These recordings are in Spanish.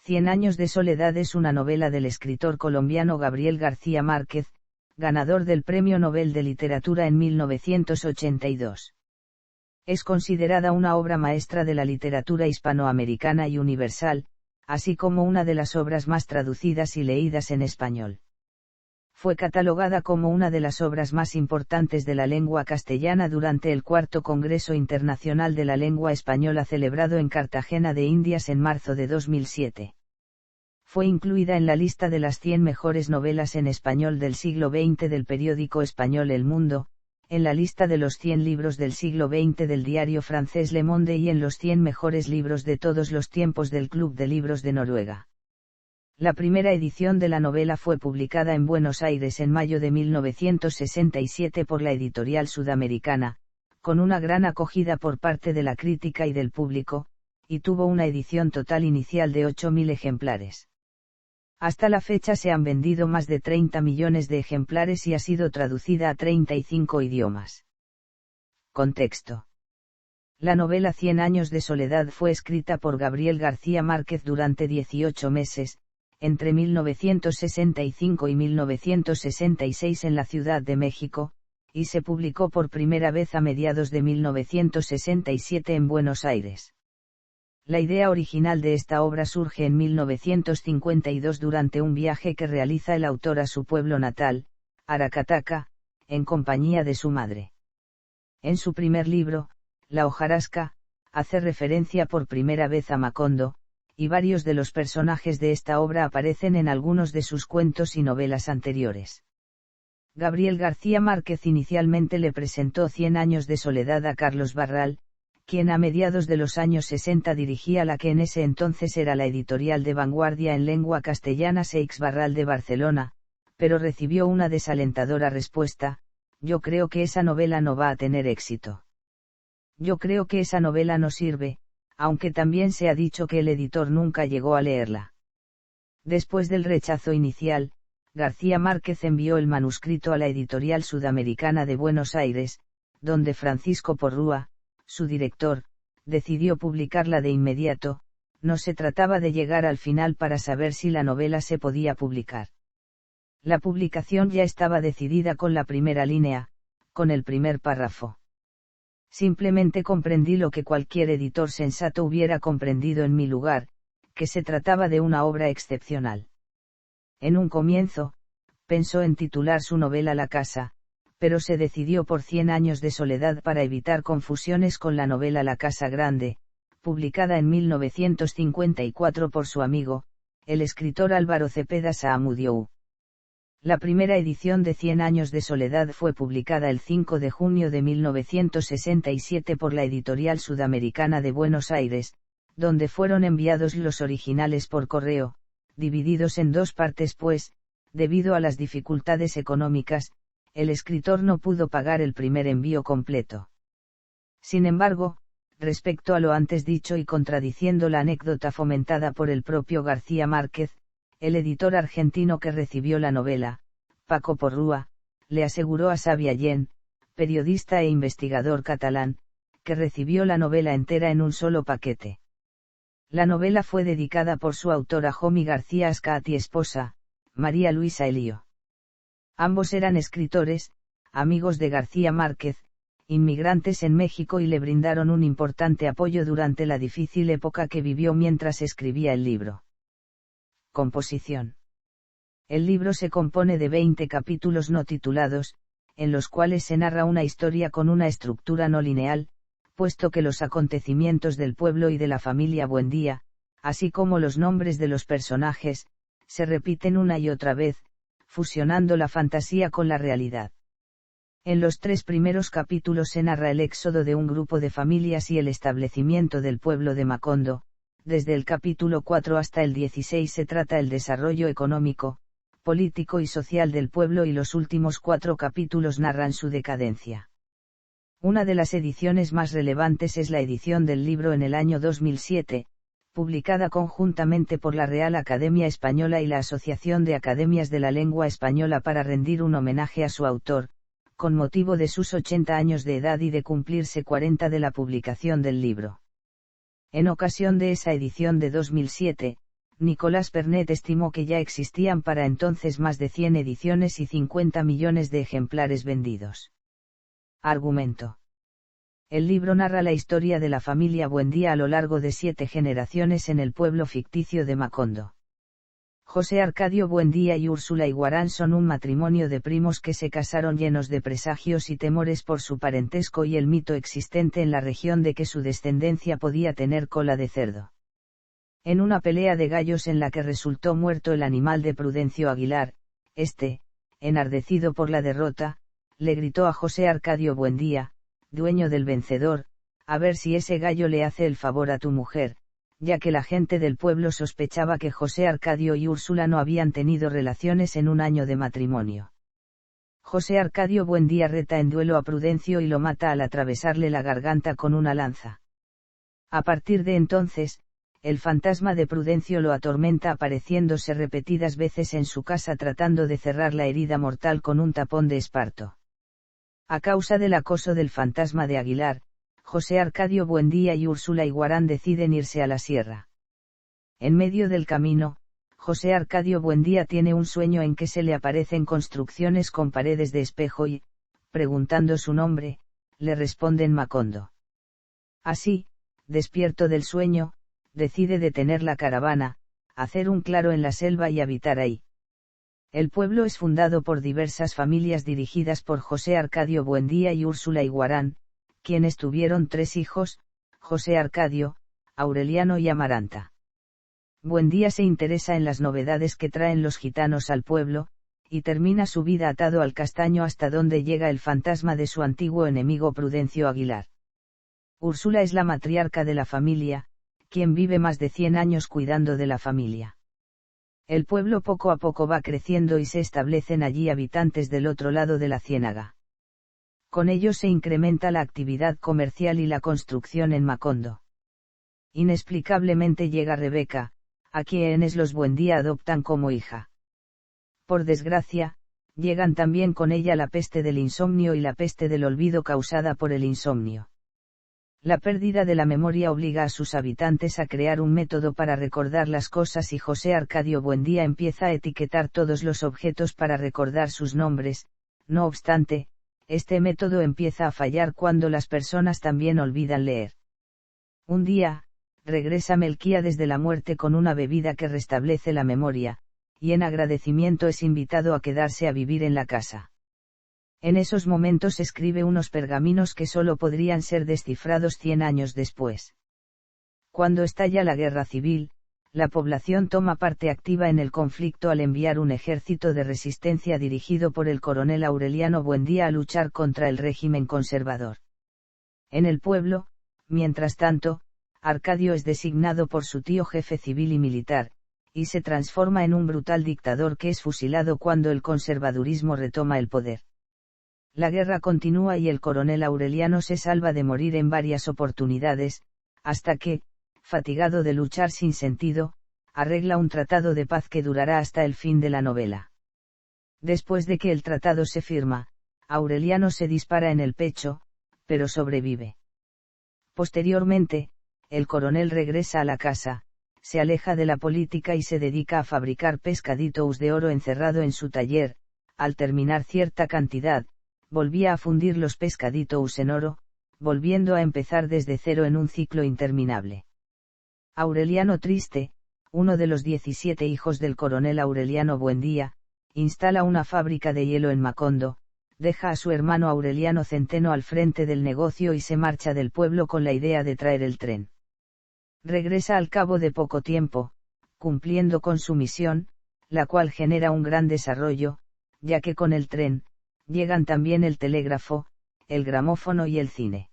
Cien años de soledad es una novela del escritor colombiano Gabriel García Márquez, ganador del Premio Nobel de Literatura en 1982. Es considerada una obra maestra de la literatura hispanoamericana y universal, así como una de las obras más traducidas y leídas en español. Fue catalogada como una de las obras más importantes de la lengua castellana durante el IV Congreso Internacional de la Lengua Española celebrado en Cartagena de Indias en marzo de 2007. Fue incluida en la lista de las 100 mejores novelas en español del siglo XX del periódico español El Mundo, en la lista de los 100 libros del siglo XX del diario francés Le Monde y en los 100 mejores libros de todos los tiempos del Club de Libros de Noruega. La primera edición de la novela fue publicada en Buenos Aires en mayo de 1967 por la editorial Sudamericana, con una gran acogida por parte de la crítica y del público, y tuvo una edición total inicial de 8.000 ejemplares. Hasta la fecha se han vendido más de 30 millones de ejemplares y ha sido traducida a 35 idiomas. Contexto. La novela Cien años de soledad fue escrita por Gabriel García Márquez durante 18 meses, entre 1965 y 1966 en la Ciudad de México, y se publicó por primera vez a mediados de 1967 en Buenos Aires. La idea original de esta obra surge en 1952 durante un viaje que realiza el autor a su pueblo natal, Aracataca, en compañía de su madre. En su primer libro, La hojarasca, hace referencia por primera vez a Macondo, y varios de los personajes de esta obra aparecen en algunos de sus cuentos y novelas anteriores. Gabriel García Márquez inicialmente le presentó Cien años de soledad a Carlos Barral, quien a mediados de los años 60 dirigía la que en ese entonces era la editorial de vanguardia en lengua castellana Seix Barral de Barcelona, pero recibió una desalentadora respuesta: yo creo que esa novela no va a tener éxito. Yo creo que esa novela no sirve, aunque también se ha dicho que el editor nunca llegó a leerla. Después del rechazo inicial, García Márquez envió el manuscrito a la editorial Sudamericana de Buenos Aires, donde Francisco Porrúa, su director, decidió publicarla de inmediato. No se trataba de llegar al final para saber si la novela se podía publicar. La publicación ya estaba decidida con la primera línea, con el primer párrafo. Simplemente comprendí lo que cualquier editor sensato hubiera comprendido en mi lugar, que se trataba de una obra excepcional. En un comienzo, pensó en titular su novela La casa, pero se decidió por Cien años de soledad para evitar confusiones con la novela La casa grande, publicada en 1954 por su amigo, el escritor Álvaro Cepeda Saamudiou. La primera edición de Cien años de soledad fue publicada el 5 de junio de 1967 por la editorial Sudamericana de Buenos Aires, donde fueron enviados los originales por correo, divididos en dos partes pues, debido a las dificultades económicas, el escritor no pudo pagar el primer envío completo. Sin embargo, respecto a lo antes dicho y contradiciendo la anécdota fomentada por el propio García Márquez, el editor argentino que recibió la novela, Paco Porrúa, le aseguró a Xavi Allén, periodista e investigador catalán, que recibió la novela entera en un solo paquete. La novela fue dedicada por su autora Jomi García Ascat y esposa, María Luisa Elío. Ambos eran escritores, amigos de García Márquez, inmigrantes en México y le brindaron un importante apoyo durante la difícil época que vivió mientras escribía el libro. Composición. El libro se compone de 20 capítulos no titulados, en los cuales se narra una historia con una estructura no lineal, puesto que los acontecimientos del pueblo y de la familia Buendía, así como los nombres de los personajes, se repiten una y otra vez, fusionando la fantasía con la realidad. En los 3 primeros capítulos se narra el éxodo de un grupo de familias y el establecimiento del pueblo de Macondo. Desde el capítulo 4 hasta el 16 se trata el desarrollo económico, político y social del pueblo y los últimos 4 capítulos narran su decadencia. Una de las ediciones más relevantes es la edición del libro en el año 2007, publicada conjuntamente por la Real Academia Española y la Asociación de Academias de la Lengua Española para rendir un homenaje a su autor, con motivo de sus 80 años de edad y de cumplirse 40 de la publicación del libro. En ocasión de esa edición de 2007, Nicolas Pernet estimó que ya existían para entonces más de 100 ediciones y 50 millones de ejemplares vendidos. Argumento. El libro narra la historia de la familia Buendía a lo largo de 7 generaciones en el pueblo ficticio de Macondo. José Arcadio Buendía y Úrsula Iguarán son un matrimonio de primos que se casaron llenos de presagios y temores por su parentesco y el mito existente en la región de que su descendencia podía tener cola de cerdo. En una pelea de gallos en la que resultó muerto el animal de Prudencio Aguilar, enardecido por la derrota, le gritó a José Arcadio Buendía, dueño del vencedor, a ver si ese gallo le hace el favor a tu mujer, ya que la gente del pueblo sospechaba que José Arcadio y Úrsula no habían tenido relaciones en un año de matrimonio. José Arcadio Buendía reta en duelo a Prudencio y lo mata al atravesarle la garganta con una lanza. A partir de entonces, el fantasma de Prudencio lo atormenta apareciéndose repetidas veces en su casa tratando de cerrar la herida mortal con un tapón de esparto. A causa del acoso del fantasma de Aguilar, José Arcadio Buendía y Úrsula Iguarán deciden irse a la sierra. En medio del camino, José Arcadio Buendía tiene un sueño en que se le aparecen construcciones con paredes de espejo y, preguntando su nombre, le responden Macondo. Así, despierto del sueño, decide detener la caravana, hacer un claro en la selva y habitar ahí. El pueblo es fundado por diversas familias dirigidas por José Arcadio Buendía y Úrsula Iguarán, quienes tuvieron 3 hijos, José Arcadio, Aureliano y Amaranta. Buendía se interesa en las novedades que traen los gitanos al pueblo, y termina su vida atado al castaño hasta donde llega el fantasma de su antiguo enemigo Prudencio Aguilar. Úrsula es la matriarca de la familia, quien vive más de 100 años cuidando de la familia. El pueblo poco a poco va creciendo y se establecen allí habitantes del otro lado de la ciénaga. Con ello se incrementa la actividad comercial y la construcción en Macondo. Inexplicablemente llega Rebeca, a quienes los Buendía adoptan como hija. Por desgracia, llegan también con ella la peste del insomnio y la peste del olvido causada por el insomnio. La pérdida de la memoria obliga a sus habitantes a crear un método para recordar las cosas y José Arcadio Buendía empieza a etiquetar todos los objetos para recordar sus nombres. No obstante, este método empieza a fallar cuando las personas también olvidan leer. Un día, regresa Melquíades de la muerte con una bebida que restablece la memoria, y en agradecimiento es invitado a quedarse a vivir en la casa. En esos momentos escribe unos pergaminos que solo podrían ser descifrados 100 años después. Cuando estalla la guerra civil, la población toma parte activa en el conflicto al enviar un ejército de resistencia dirigido por el coronel Aureliano Buendía a luchar contra el régimen conservador. En el pueblo, mientras tanto, Arcadio es designado por su tío jefe civil y militar, y se transforma en un brutal dictador que es fusilado cuando el conservadurismo retoma el poder. La guerra continúa y el coronel Aureliano se salva de morir en varias oportunidades, hasta que, fatigado de luchar sin sentido, arregla un tratado de paz que durará hasta el fin de la novela. Después de que el tratado se firma, Aureliano se dispara en el pecho, pero sobrevive. Posteriormente, el coronel regresa a la casa, se aleja de la política y se dedica a fabricar pescaditos de oro encerrado en su taller. Al terminar cierta cantidad, volvía a fundir los pescaditos en oro, volviendo a empezar desde cero en un ciclo interminable. Aureliano Triste, uno de los 17 hijos del coronel Aureliano Buendía, instala una fábrica de hielo en Macondo, deja a su hermano Aureliano Centeno al frente del negocio y se marcha del pueblo con la idea de traer el tren. Regresa al cabo de poco tiempo, cumpliendo con su misión, la cual genera un gran desarrollo, ya que con el tren, llegan también el telégrafo, el gramófono y el cine.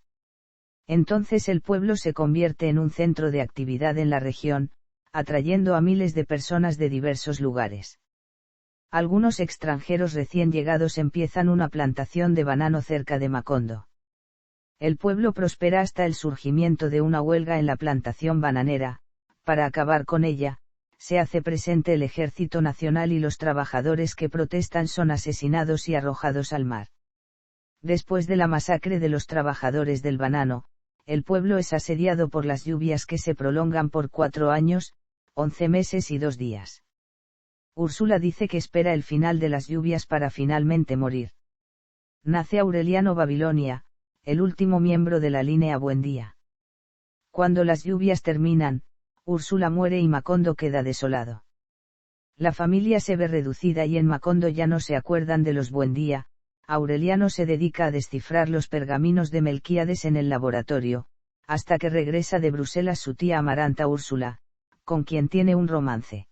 Entonces el pueblo se convierte en un centro de actividad en la región, atrayendo a miles de personas de diversos lugares. Algunos extranjeros recién llegados empiezan una plantación de banano cerca de Macondo. El pueblo prospera hasta el surgimiento de una huelga en la plantación bananera. Para acabar con ella, se hace presente el Ejército Nacional y los trabajadores que protestan son asesinados y arrojados al mar. Después de la masacre de los trabajadores del banano, el pueblo es asediado por las lluvias que se prolongan por 4 años, 11 meses y 2 días. Úrsula dice que espera el final de las lluvias para finalmente morir. Nace Aureliano Babilonia, el último miembro de la línea Buendía. Cuando las lluvias terminan, Úrsula muere y Macondo queda desolado. La familia se ve reducida y en Macondo ya no se acuerdan de los Buendía. Aureliano se dedica a descifrar los pergaminos de Melquíades en el laboratorio, hasta que regresa de Bruselas su tía Amaranta Úrsula, con quien tiene un romance.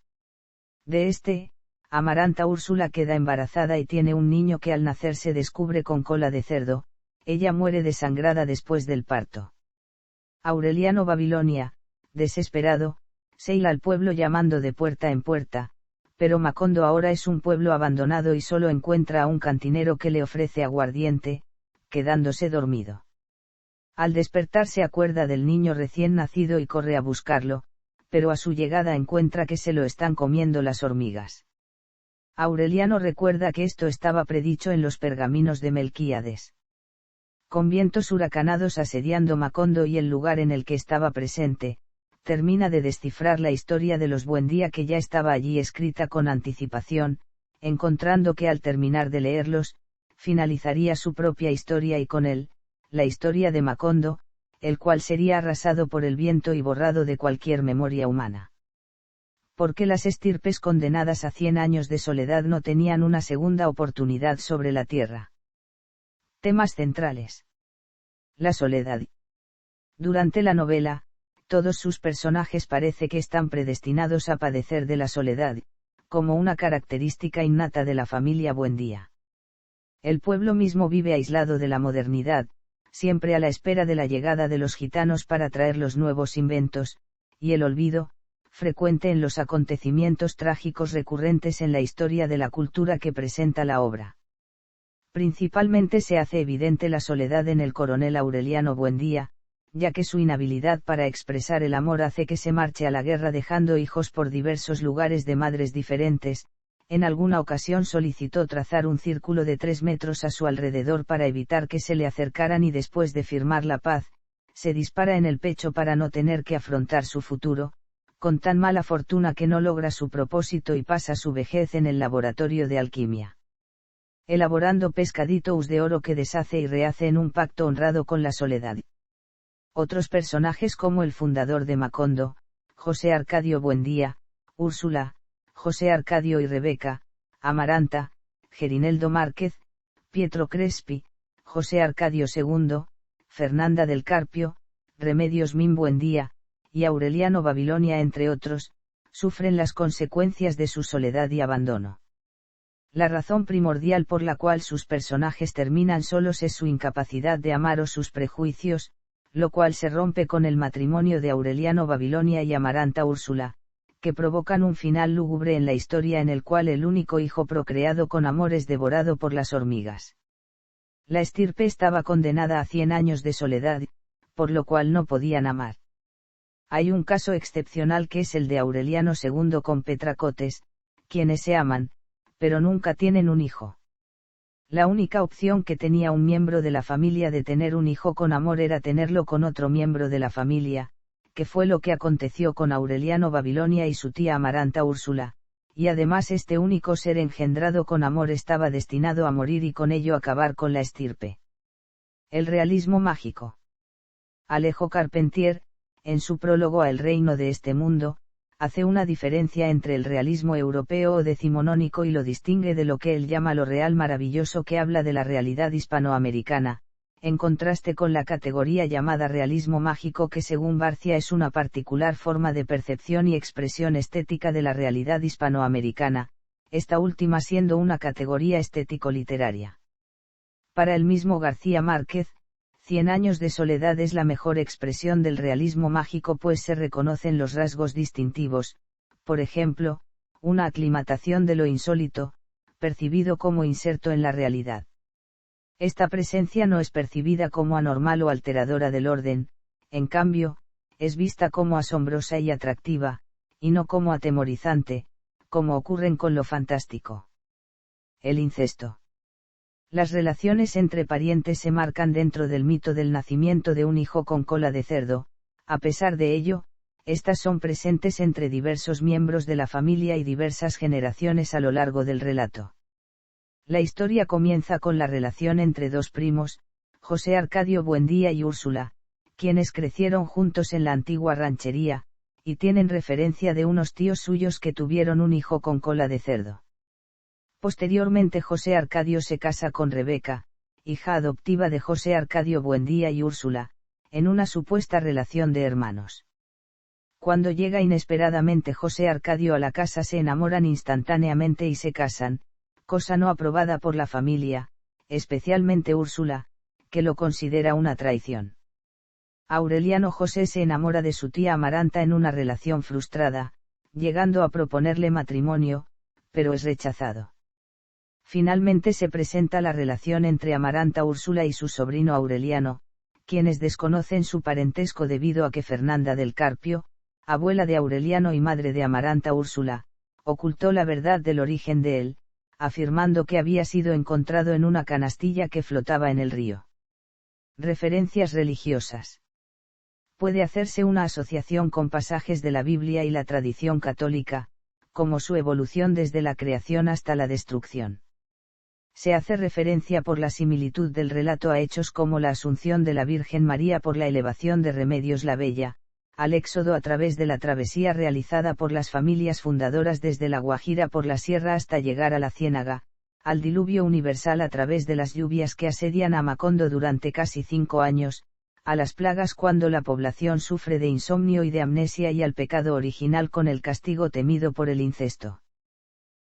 Amaranta Úrsula queda embarazada y tiene un niño que al nacer se descubre con cola de cerdo. Ella muere desangrada después del parto. Aureliano Babilonia, desesperado, se hila al pueblo llamando de puerta en puerta, pero Macondo ahora es un pueblo abandonado y solo encuentra a un cantinero que le ofrece aguardiente, quedándose dormido. Al despertar se acuerda del niño recién nacido y corre a buscarlo, pero a su llegada encuentra que se lo están comiendo las hormigas. Aureliano recuerda que esto estaba predicho en los pergaminos de Melquíades. Con vientos huracanados asediando Macondo y el lugar en el que estaba presente, termina de descifrar la historia de los Buendía que ya estaba allí escrita con anticipación, encontrando que al terminar de leerlos, finalizaría su propia historia y con él, la historia de Macondo, el cual sería arrasado por el viento y borrado de cualquier memoria humana. Porque las estirpes condenadas a 100 años de soledad no tenían una segunda oportunidad sobre la tierra. Temas centrales. La soledad. Durante la novela, todos sus personajes parece que están predestinados a padecer de la soledad, como una característica innata de la familia Buendía. El pueblo mismo vive aislado de la modernidad, siempre a la espera de la llegada de los gitanos para traer los nuevos inventos, y el olvido, frecuente en los acontecimientos trágicos recurrentes en la historia de la cultura que presenta la obra. Principalmente se hace evidente la soledad en el coronel Aureliano Buendía, ya que su inhabilidad para expresar el amor hace que se marche a la guerra dejando hijos por diversos lugares de madres diferentes. En alguna ocasión solicitó trazar un círculo de 3 metros a su alrededor para evitar que se le acercaran y después de firmar la paz, se dispara en el pecho para no tener que afrontar su futuro, con tan mala fortuna que no logra su propósito y pasa su vejez en el laboratorio de alquimia. Elaborando pescaditos de oro que deshace y rehace en un pacto honrado con la soledad. Otros personajes como el fundador de Macondo, José Arcadio Buendía, Úrsula, José Arcadio y Rebeca, Amaranta, Gerineldo Márquez, Pietro Crespi, José Arcadio II, Fernanda del Carpio, Remedios Min Buendía, y Aureliano Babilonia entre otros, sufren las consecuencias de su soledad y abandono. La razón primordial por la cual sus personajes terminan solos es su incapacidad de amar o sus prejuicios, lo cual se rompe con el matrimonio de Aureliano Babilonia y Amaranta Úrsula, que provocan un final lúgubre en la historia en el cual el único hijo procreado con amor es devorado por las hormigas. La estirpe estaba condenada a 100 años de soledad, por lo cual no podían amar. Hay un caso excepcional que es el de Aureliano II con Petracotes, quienes se aman, pero nunca tienen un hijo. La única opción que tenía un miembro de la familia de tener un hijo con amor era tenerlo con otro miembro de la familia, que fue lo que aconteció con Aureliano Babilonia y su tía Amaranta Úrsula, y además este único ser engendrado con amor estaba destinado a morir y con ello acabar con la estirpe. El realismo mágico. Alejo Carpentier, en su prólogo a El reino de este mundo, hace una diferencia entre el realismo europeo o decimonónico y lo distingue de lo que él llama lo real maravilloso que habla de la realidad hispanoamericana, en contraste con la categoría llamada realismo mágico que según Barcia es una particular forma de percepción y expresión estética de la realidad hispanoamericana, esta última siendo una categoría estético-literaria. Para el mismo García Márquez, 100 años de soledad es la mejor expresión del realismo mágico pues se reconocen los rasgos distintivos, por ejemplo, una aclimatación de lo insólito, percibido como inserto en la realidad. Esta presencia no es percibida como anormal o alteradora del orden, en cambio, es vista como asombrosa y atractiva, y no como atemorizante, como ocurren con lo fantástico. El incesto. Las relaciones entre parientes se marcan dentro del mito del nacimiento de un hijo con cola de cerdo, a pesar de ello, estas son presentes entre diversos miembros de la familia y diversas generaciones a lo largo del relato. La historia comienza con la relación entre dos primos, José Arcadio Buendía y Úrsula, quienes crecieron juntos en la antigua ranchería, y tienen referencia de unos tíos suyos que tuvieron un hijo con cola de cerdo. Posteriormente José Arcadio se casa con Rebeca, hija adoptiva de José Arcadio Buendía y Úrsula, en una supuesta relación de hermanos. Cuando llega inesperadamente José Arcadio a la casa se enamoran instantáneamente y se casan, cosa no aprobada por la familia, especialmente Úrsula, que lo considera una traición. Aureliano José se enamora de su tía Amaranta en una relación frustrada, llegando a proponerle matrimonio, pero es rechazado. Finalmente se presenta la relación entre Amaranta Úrsula y su sobrino Aureliano, quienes desconocen su parentesco debido a que Fernanda del Carpio, abuela de Aureliano y madre de Amaranta Úrsula, ocultó la verdad del origen de él, afirmando que había sido encontrado en una canastilla que flotaba en el río. Referencias religiosas. Puede hacerse una asociación con pasajes de la Biblia y la tradición católica, como su evolución desde la creación hasta la destrucción. Se hace referencia por la similitud del relato a hechos como la Asunción de la Virgen María por la elevación de Remedios la Bella, al éxodo a través de la travesía realizada por las familias fundadoras desde la Guajira por la sierra hasta llegar a la Ciénaga, al diluvio universal a través de las lluvias que asedian a Macondo durante casi 5 años, a las plagas cuando la población sufre de insomnio y de amnesia y al pecado original con el castigo temido por el incesto.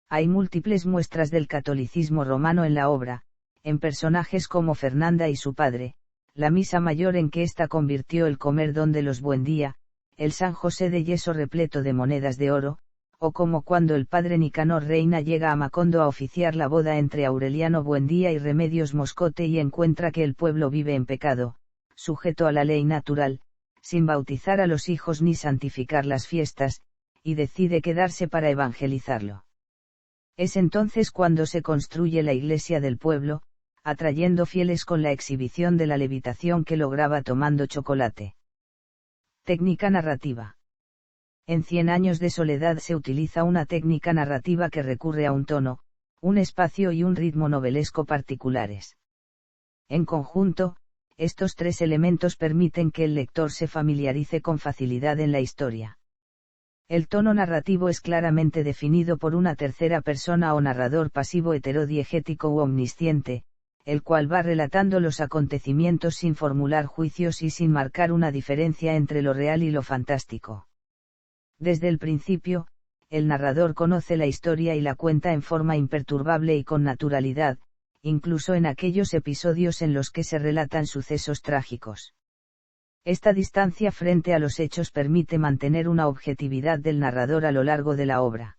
Hay múltiples muestras del catolicismo romano en la obra, en personajes como Fernanda y su padre, la misa mayor en que ésta convirtió el comer don de los Buendía, el San José de yeso repleto de monedas de oro, o como cuando el padre Nicanor Reina llega a Macondo a oficiar la boda entre Aureliano Buendía y Remedios Moscote y encuentra que el pueblo vive en pecado, sujeto a la ley natural, sin bautizar a los hijos ni santificar las fiestas, y decide quedarse para evangelizarlo. Es entonces cuando se construye la iglesia del pueblo, atrayendo fieles con la exhibición de la levitación que lograba tomando chocolate. Técnica narrativa. En 100 años de soledad se utiliza una técnica narrativa que recurre a un tono, un espacio y un ritmo novelesco particulares. En conjunto, estos tres elementos permiten que el lector se familiarice con facilidad en la historia. El tono narrativo es claramente definido por una tercera persona o narrador pasivo heterodiegético u omnisciente, el cual va relatando los acontecimientos sin formular juicios y sin marcar una diferencia entre lo real y lo fantástico. Desde el principio, el narrador conoce la historia y la cuenta en forma imperturbable y con naturalidad, incluso en aquellos episodios en los que se relatan sucesos trágicos. Esta distancia frente a los hechos permite mantener una objetividad del narrador a lo largo de la obra.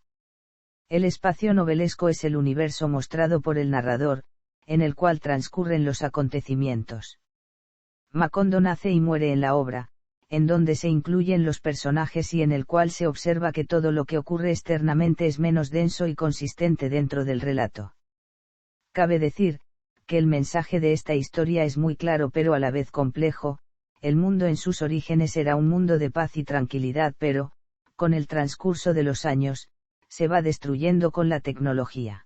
El espacio novelesco es el universo mostrado por el narrador, en el cual transcurren los acontecimientos. Macondo nace y muere en la obra, en donde se incluyen los personajes y en el cual se observa que todo lo que ocurre externamente es menos denso y consistente dentro del relato. Cabe decir, que el mensaje de esta historia es muy claro pero a la vez complejo. El mundo en sus orígenes era un mundo de paz y tranquilidad pero, con el transcurso de los años, se va destruyendo con la tecnología.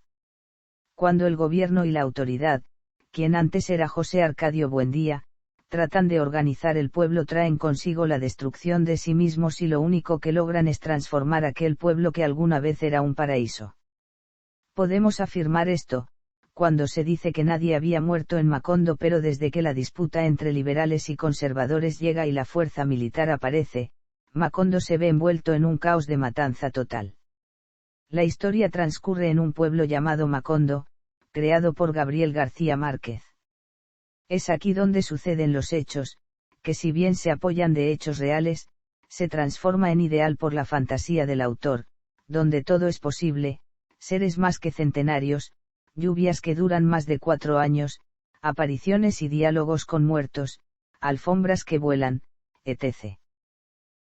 Cuando el gobierno y la autoridad, quien antes era José Arcadio Buendía, tratan de organizar el pueblo traen consigo la destrucción de sí mismos y lo único que logran es transformar aquel pueblo que alguna vez era un paraíso. Podemos afirmar esto, cuando se dice que nadie había muerto en Macondo pero desde que la disputa entre liberales y conservadores llega y la fuerza militar aparece, Macondo se ve envuelto en un caos de matanza total. La historia transcurre en un pueblo llamado Macondo, creado por Gabriel García Márquez. Es aquí donde suceden los hechos, que si bien se apoyan de hechos reales, se transforma en ideal por la fantasía del autor, donde todo es posible, seres más que centenarios, lluvias que duran más de 4 años, apariciones y diálogos con muertos, alfombras que vuelan, etc.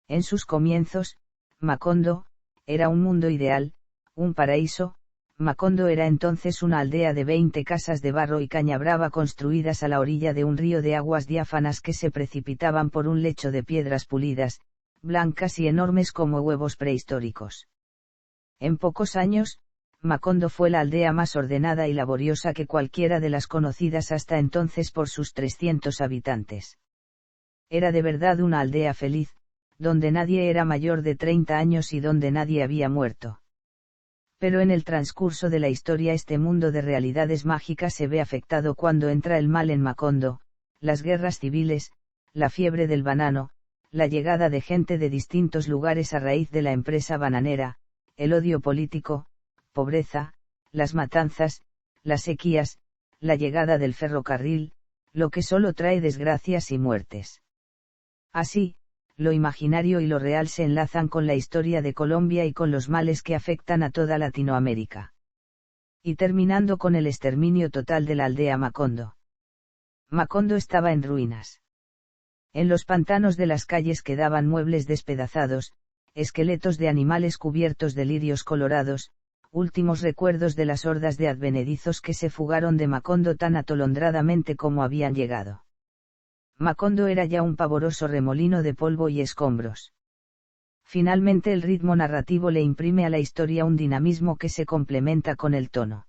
En sus comienzos, Macondo, era un mundo ideal, un paraíso. Macondo era entonces una aldea de 20 casas de barro y caña brava construidas a la orilla de un río de aguas diáfanas que se precipitaban por un lecho de piedras pulidas, blancas y enormes como huevos prehistóricos. En pocos años, Macondo fue la aldea más ordenada y laboriosa que cualquiera de las conocidas hasta entonces por sus 300 habitantes. Era de verdad una aldea feliz, donde nadie era mayor de 30 años y donde nadie había muerto. Pero en el transcurso de la historia este mundo de realidades mágicas se ve afectado cuando entra el mal en Macondo, las guerras civiles, la fiebre del banano, la llegada de gente de distintos lugares a raíz de la empresa bananera, el odio político, pobreza, las matanzas, las sequías, la llegada del ferrocarril, lo que solo trae desgracias y muertes. Así, lo imaginario y lo real se enlazan con la historia de Colombia y con los males que afectan a toda Latinoamérica. Y terminando con el exterminio total de la aldea Macondo. Macondo estaba en ruinas. En los pantanos de las calles quedaban muebles despedazados, esqueletos de animales cubiertos de lirios colorados, últimos recuerdos de las hordas de advenedizos que se fugaron de Macondo tan atolondradamente como habían llegado. Macondo era ya un pavoroso remolino de polvo y escombros. Finalmente el ritmo narrativo le imprime a la historia un dinamismo que se complementa con el tono.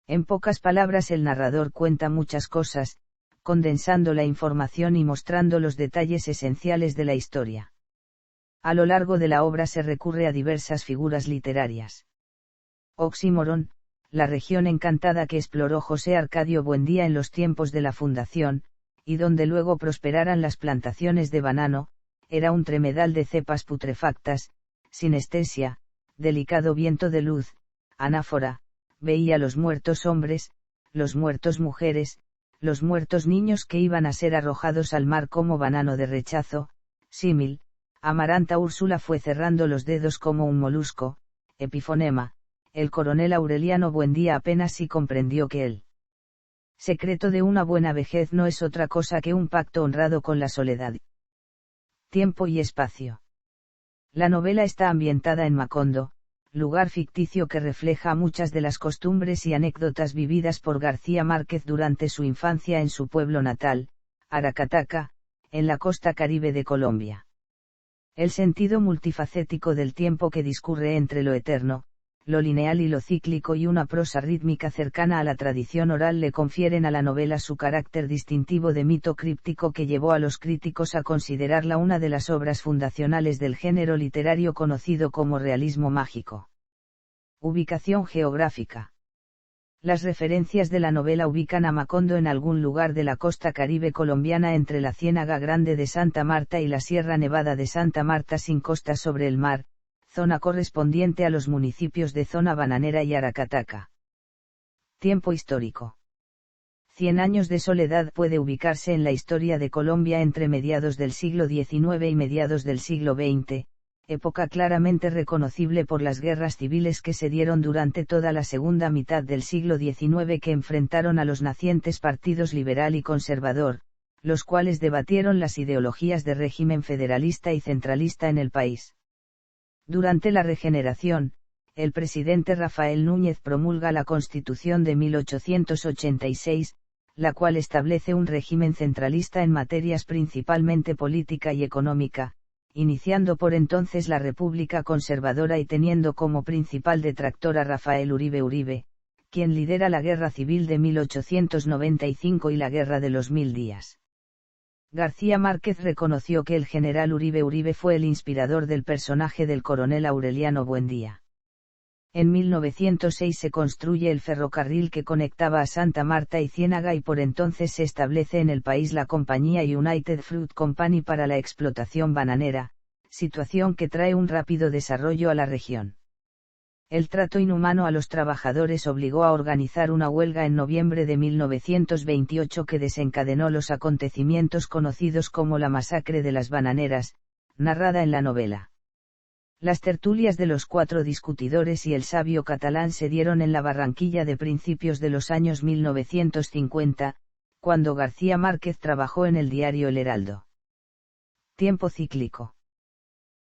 En pocas palabras el narrador cuenta muchas cosas, condensando la información y mostrando los detalles esenciales de la historia. A lo largo de la obra se recurre a diversas figuras literarias. Oxímoron, la región encantada que exploró José Arcadio Buendía en los tiempos de la fundación, y donde luego prosperaran las plantaciones de banano, era un tremedal de cepas putrefactas, sinestesia, delicado viento de luz, anáfora, veía los muertos hombres, los muertos mujeres, los muertos niños que iban a ser arrojados al mar como banano de rechazo, símil, Amaranta Úrsula fue cerrando los dedos como un molusco, epifonema, el coronel Aureliano Buendía apenas sí comprendió que el secreto de una buena vejez no es otra cosa que un pacto honrado con la soledad. Tiempo y espacio. La novela está ambientada en Macondo, lugar ficticio que refleja muchas de las costumbres y anécdotas vividas por García Márquez durante su infancia en su pueblo natal, Aracataca, en la costa caribe de Colombia. El sentido multifacético del tiempo que discurre entre lo eterno, lo lineal y lo cíclico y una prosa rítmica cercana a la tradición oral le confieren a la novela su carácter distintivo de mito críptico que llevó a los críticos a considerarla una de las obras fundacionales del género literario conocido como realismo mágico. Ubicación geográfica. Las referencias de la novela ubican a Macondo en algún lugar de la costa caribe colombiana entre la Ciénaga Grande de Santa Marta y la Sierra Nevada de Santa Marta sin costa sobre el mar, zona correspondiente a los municipios de Zona Bananera y Aracataca. Tiempo histórico. 100 años de soledad puede ubicarse en la historia de Colombia entre mediados del siglo XIX y mediados del siglo XX, época claramente reconocible por las guerras civiles que se dieron durante toda la segunda mitad del siglo XIX que enfrentaron a los nacientes partidos liberal y conservador, los cuales debatieron las ideologías de régimen federalista y centralista en el país. Durante la regeneración, el presidente Rafael Núñez promulga la Constitución de 1886, la cual establece un régimen centralista en materias principalmente política y económica, iniciando por entonces la República Conservadora y teniendo como principal detractor a Rafael Uribe, quien lidera la Guerra Civil de 1895 y la Guerra de los 1000 días. García Márquez reconoció que el general Uribe fue el inspirador del personaje del coronel Aureliano Buendía. En 1906 se construye el ferrocarril que conectaba a Santa Marta y Ciénaga y por entonces se establece en el país la compañía United Fruit Company para la explotación bananera, situación que trae un rápido desarrollo a la región. El trato inhumano a los trabajadores obligó a organizar una huelga en noviembre de 1928 que desencadenó los acontecimientos conocidos como la masacre de las bananeras, narrada en la novela. Las tertulias de los 4 discutidores y el sabio catalán se dieron en la Barranquilla de principios de los años 1950, cuando García Márquez trabajó en el diario El Heraldo. Tiempo cíclico.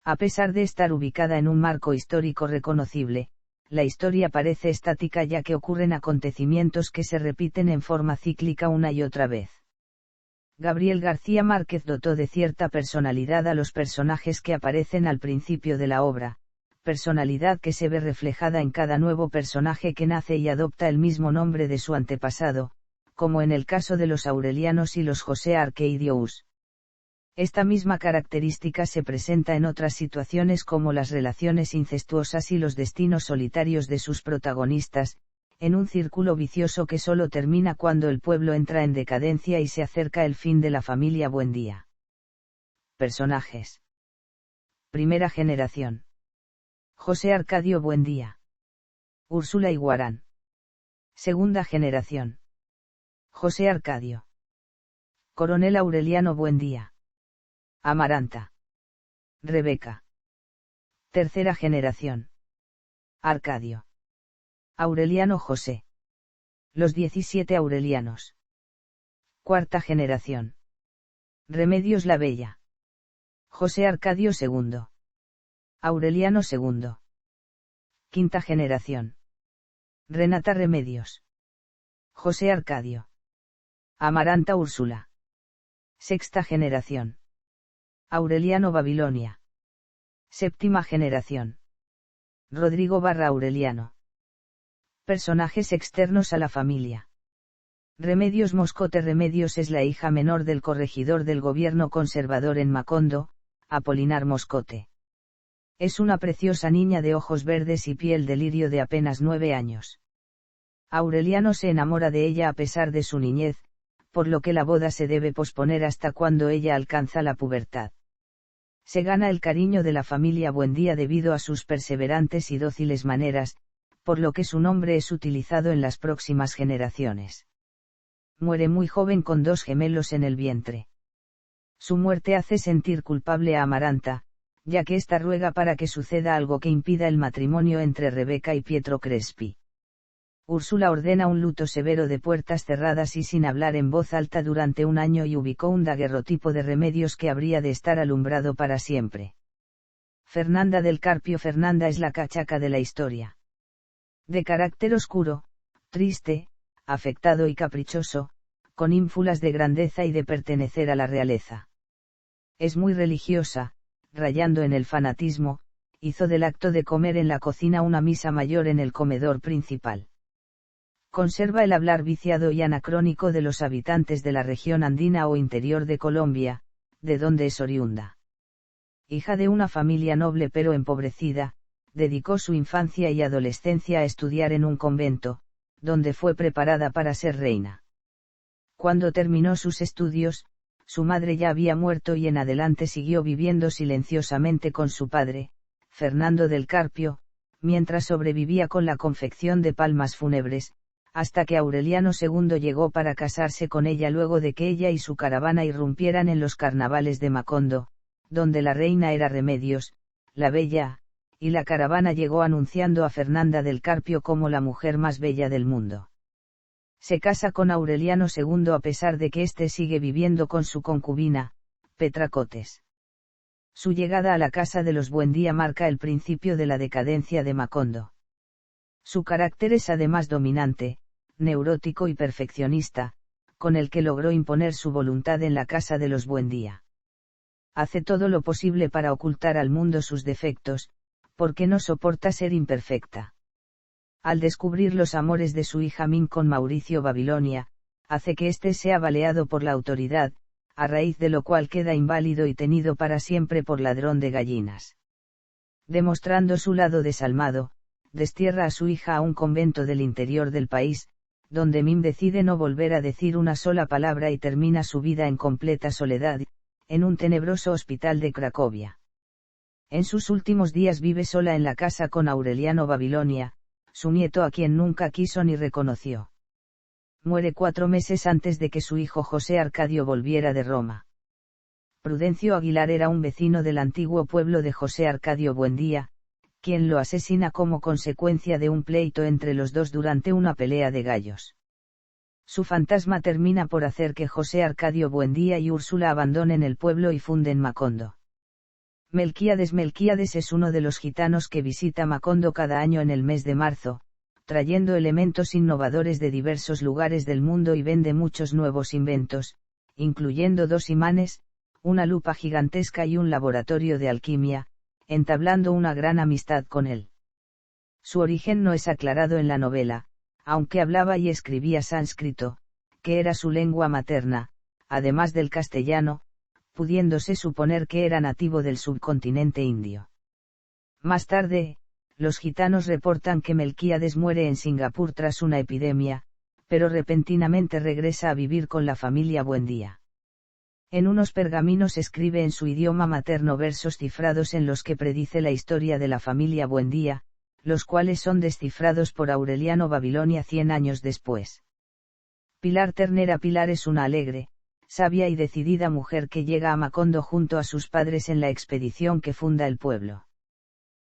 A pesar de estar ubicada en un marco histórico reconocible, la historia parece estática ya que ocurren acontecimientos que se repiten en forma cíclica una y otra vez. Gabriel García Márquez dotó de cierta personalidad a los personajes que aparecen al principio de la obra, personalidad que se ve reflejada en cada nuevo personaje que nace y adopta el mismo nombre de su antepasado, como en el caso de los Aurelianos y los José Arqueidous. Esta misma característica se presenta en otras situaciones como las relaciones incestuosas y los destinos solitarios de sus protagonistas, en un círculo vicioso que solo termina cuando el pueblo entra en decadencia y se acerca el fin de la familia Buendía. Personajes. Primera generación. José Arcadio Buendía. Úrsula Iguarán. Segunda generación. José Arcadio. Coronel Aureliano Buendía. Amaranta. Rebeca. Tercera generación. Arcadio. Aureliano José. Los 17 Aurelianos. Cuarta generación. Remedios la Bella. José Arcadio II. Aureliano II. Quinta generación. Renata Remedios. José Arcadio. Amaranta Úrsula. Sexta generación. Aureliano Babilonia. Séptima generación. Rodrigo Barra Aureliano. Personajes externos a la familia. Remedios Moscote. Remedios es la hija menor del corregidor del gobierno conservador en Macondo, Apolinar Moscote. Es una preciosa niña de ojos verdes y piel de lirio de apenas 9 años. Aureliano se enamora de ella a pesar de su niñez, por lo que la boda se debe posponer hasta cuando ella alcanza la pubertad. Se gana el cariño de la familia Buendía debido a sus perseverantes y dóciles maneras, por lo que su nombre es utilizado en las próximas generaciones. Muere muy joven con 2 gemelos en el vientre. Su muerte hace sentir culpable a Amaranta, ya que ésta ruega para que suceda algo que impida el matrimonio entre Rebeca y Pietro Crespi. Úrsula ordena un luto severo de puertas cerradas y sin hablar en voz alta durante 1 año y ubicó un daguerrotipo de Remedios que habría de estar alumbrado para siempre. Fernanda del Carpio. Fernanda es la cachaca de la historia. De carácter oscuro, triste, afectado y caprichoso, con ínfulas de grandeza y de pertenecer a la realeza. Es muy religiosa, rayando en el fanatismo, hizo del acto de comer en la cocina una misa mayor en el comedor principal. Conserva el hablar viciado y anacrónico de los habitantes de la región andina o interior de Colombia, de donde es oriunda. Hija de una familia noble pero empobrecida, dedicó su infancia y adolescencia a estudiar en un convento, donde fue preparada para ser reina. Cuando terminó sus estudios, su madre ya había muerto y en adelante siguió viviendo silenciosamente con su padre, Fernando del Carpio, mientras sobrevivía con la confección de palmas fúnebres, hasta que Aureliano II llegó para casarse con ella luego de que ella y su caravana irrumpieran en los carnavales de Macondo, donde la reina era Remedios, la Bella, y la caravana llegó anunciando a Fernanda del Carpio como la mujer más bella del mundo. Se casa con Aureliano II a pesar de que éste sigue viviendo con su concubina, Petra Cotes. Su llegada a la casa de los Buendía marca el principio de la decadencia de Macondo. Su carácter es además dominante, neurótico y perfeccionista, con el que logró imponer su voluntad en la casa de los Buendía. Hace todo lo posible para ocultar al mundo sus defectos, porque no soporta ser imperfecta. Al descubrir los amores de su hija Min con Mauricio Babilonia, hace que éste sea baleado por la autoridad, a raíz de lo cual queda inválido y tenido para siempre por ladrón de gallinas. Demostrando su lado desalmado, destierra a su hija a un convento del interior del país, donde Min decide no volver a decir una sola palabra y termina su vida en completa soledad, en un tenebroso hospital de Cracovia. En sus últimos días vive sola en la casa con Aureliano Babilonia, su nieto a quien nunca quiso ni reconoció. Muere 4 meses antes de que su hijo José Arcadio volviera de Roma. Prudencio Aguilar era un vecino del antiguo pueblo de José Arcadio Buendía, quien lo asesina como consecuencia de un pleito entre los dos durante una pelea de gallos. Su fantasma termina por hacer que José Arcadio Buendía y Úrsula abandonen el pueblo y funden Macondo. Melquíades es uno de los gitanos que visita Macondo cada año en el mes de marzo, trayendo elementos innovadores de diversos lugares del mundo y vende muchos nuevos inventos, incluyendo 2 imanes, una lupa gigantesca y un laboratorio de alquimia, entablando una gran amistad con él. Su origen no es aclarado en la novela, aunque hablaba y escribía sánscrito, que era su lengua materna, además del castellano, pudiéndose suponer que era nativo del subcontinente indio. Más tarde, los gitanos reportan que Melquíades muere en Singapur tras una epidemia, pero repentinamente regresa a vivir con la familia Buendía. En unos pergaminos escribe en su idioma materno versos cifrados en los que predice la historia de la familia Buendía, los cuales son descifrados por Aureliano Babilonia 100 años después. Pilar Ternera. Pilar es una alegre, sabia y decidida mujer que llega a Macondo junto a sus padres en la expedición que funda el pueblo.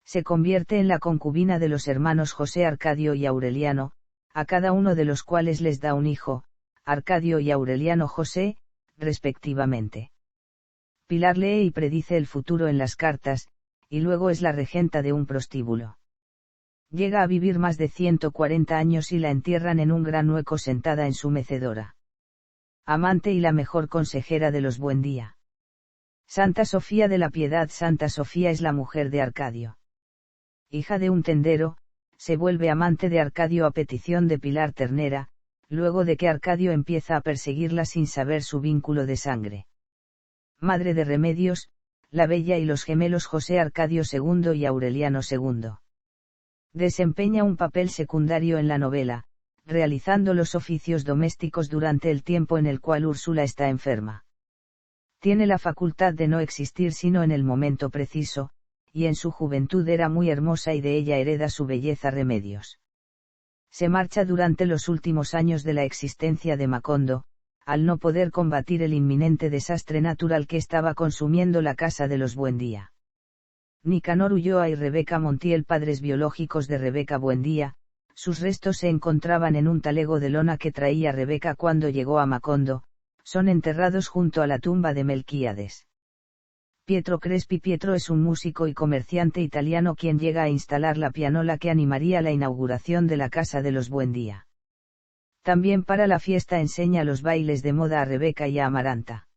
Se convierte en la concubina de los hermanos José Arcadio y Aureliano, a cada uno de los cuales les da un hijo, Arcadio y Aureliano José, respectivamente. Pilar lee y predice el futuro en las cartas, y luego es la regenta de un prostíbulo. Llega a vivir más de 140 años y la entierran en un gran hueco sentada en su mecedora. Amante y la mejor consejera de los Buendía. Santa Sofía de la Piedad. Santa Sofía es la mujer de Arcadio. Hija de un tendero, se vuelve amante de Arcadio a petición de Pilar Ternera, luego de que Arcadio empieza a perseguirla sin saber su vínculo de sangre. Madre de Remedios, la Bella y los gemelos José Arcadio II y Aureliano II. Desempeña un papel secundario en la novela, realizando los oficios domésticos durante el tiempo en el cual Úrsula está enferma. Tiene la facultad de no existir sino en el momento preciso, y en su juventud era muy hermosa y de ella hereda su belleza Remedios. Se marcha durante los últimos años de la existencia de Macondo, al no poder combatir el inminente desastre natural que estaba consumiendo la casa de los Buendía. Nicanor Ulloa y Rebeca Montiel, padres biológicos de Rebeca Buendía, sus restos se encontraban en un talego de lona que traía Rebeca cuando llegó a Macondo, son enterrados junto a la tumba de Melquíades. Pietro Crespi. Pietro es un músico y comerciante italiano quien llega a instalar la pianola que animaría la inauguración de la casa de los Buendía. También para la fiesta enseña los bailes de moda a Rebeca y a Amaranta.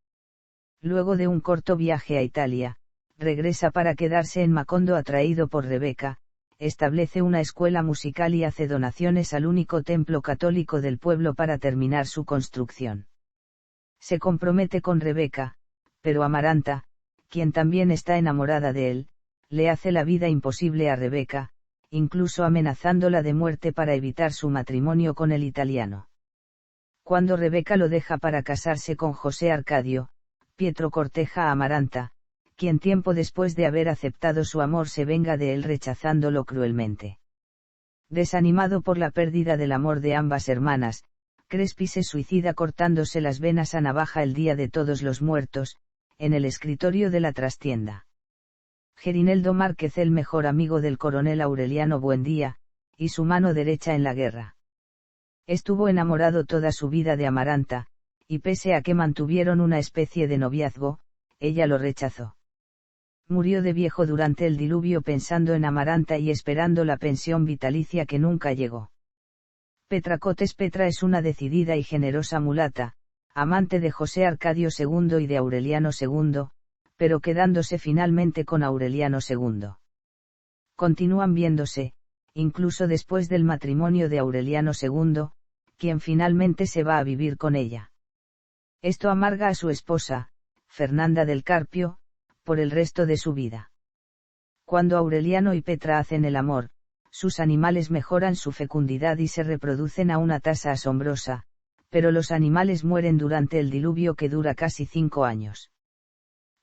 Luego de un corto viaje a Italia, regresa para quedarse en Macondo atraído por Rebeca, establece una escuela musical y hace donaciones al único templo católico del pueblo para terminar su construcción. Se compromete con Rebeca, pero Amaranta, quien también está enamorada de él, le hace la vida imposible a Rebeca, incluso amenazándola de muerte para evitar su matrimonio con el italiano. Cuando Rebeca lo deja para casarse con José Arcadio, Pietro corteja a Amaranta, quien tiempo después de haber aceptado su amor se venga de él rechazándolo cruelmente. Desanimado por la pérdida del amor de ambas hermanas, Crespi se suicida cortándose las venas a navaja el día de Todos los Muertos, en el escritorio de la trastienda. Gerineldo Márquez, el mejor amigo del coronel Aureliano Buendía, y su mano derecha en la guerra. Estuvo enamorado toda su vida de Amaranta, y pese a que mantuvieron una especie de noviazgo, ella lo rechazó. Murió de viejo durante el diluvio pensando en Amaranta y esperando la pensión vitalicia que nunca llegó. Petra Cotes. Petra es una decidida y generosa mulata, amante de José Arcadio II y de Aureliano II, pero quedándose finalmente con Aureliano II. Continúan viéndose, incluso después del matrimonio de Aureliano II, quien finalmente se va a vivir con ella. Esto amarga a su esposa, Fernanda del Carpio, por el resto de su vida. Cuando Aureliano y Petra hacen el amor, sus animales mejoran su fecundidad y se reproducen a una tasa asombrosa, pero los animales mueren durante el diluvio que dura casi 5 años.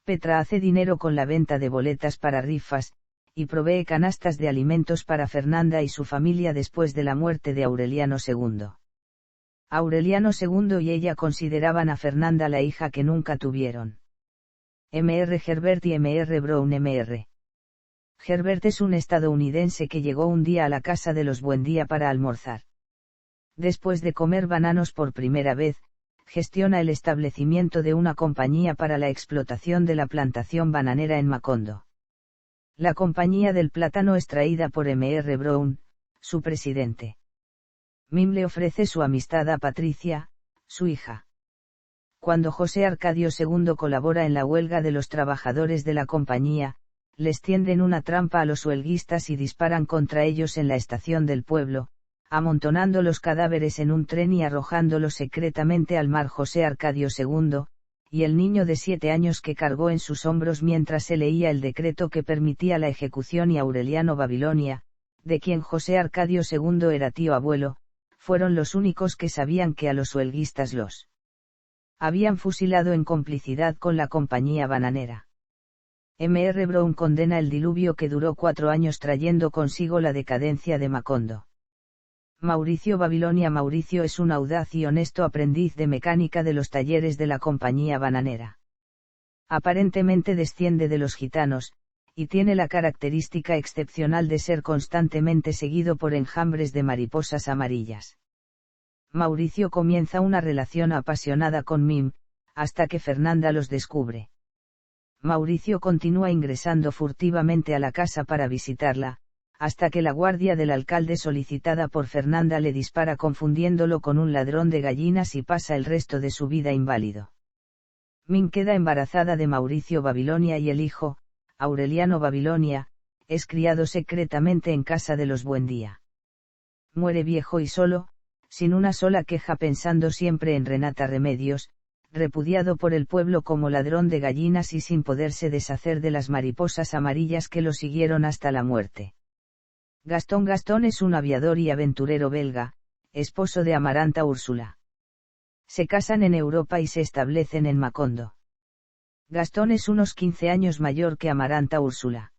Petra hace dinero con la venta de boletas para rifas, y provee canastas de alimentos para Fernanda y su familia después de la muerte de Aureliano II. Aureliano II y ella consideraban a Fernanda la hija que nunca tuvieron. M.R. Herbert y M.R. Brown. M.R. Herbert es un estadounidense que llegó un día a la casa de los Buendía para almorzar. Después de comer bananos por primera vez, gestiona el establecimiento de una compañía para la explotación de la plantación bananera en Macondo. La compañía del plátano es traída por M.R. Brown, su presidente. Mim le ofrece su amistad a Patricia, su hija. Cuando José Arcadio II colabora en la huelga de los trabajadores de la compañía, les tienden una trampa a los huelguistas y disparan contra ellos en la estación del pueblo, amontonando los cadáveres en un tren y arrojándolos secretamente al mar. José Arcadio II, y el niño de 7 años que cargó en sus hombros mientras se leía el decreto que permitía la ejecución, y Aureliano Babilonia, de quien José Arcadio II era tío abuelo, fueron los únicos que sabían que a los huelguistas los habían fusilado en complicidad con la compañía bananera. M.R. Brown condena el diluvio que duró 4 años trayendo consigo la decadencia de Macondo. Mauricio Babilonia. Mauricio es un audaz y honesto aprendiz de mecánica de los talleres de la compañía bananera. Aparentemente desciende de los gitanos, y tiene la característica excepcional de ser constantemente seguido por enjambres de mariposas amarillas. Mauricio comienza una relación apasionada con Mim, hasta que Fernanda los descubre. Mauricio continúa ingresando furtivamente a la casa para visitarla, hasta que la guardia del alcalde solicitada por Fernanda le dispara confundiéndolo con un ladrón de gallinas y pasa el resto de su vida inválido. Min queda embarazada de Mauricio Babilonia y el hijo, Aureliano Babilonia, es criado secretamente en casa de los Buendía. Muere viejo y solo, sin una sola queja, pensando siempre en Renata Remedios, repudiado por el pueblo como ladrón de gallinas y sin poderse deshacer de las mariposas amarillas que lo siguieron hasta la muerte. Gastón es un aviador y aventurero belga, esposo de Amaranta Úrsula. Se casan en Europa y se establecen en Macondo. Gastón es unos 15 años mayor que Amaranta Úrsula.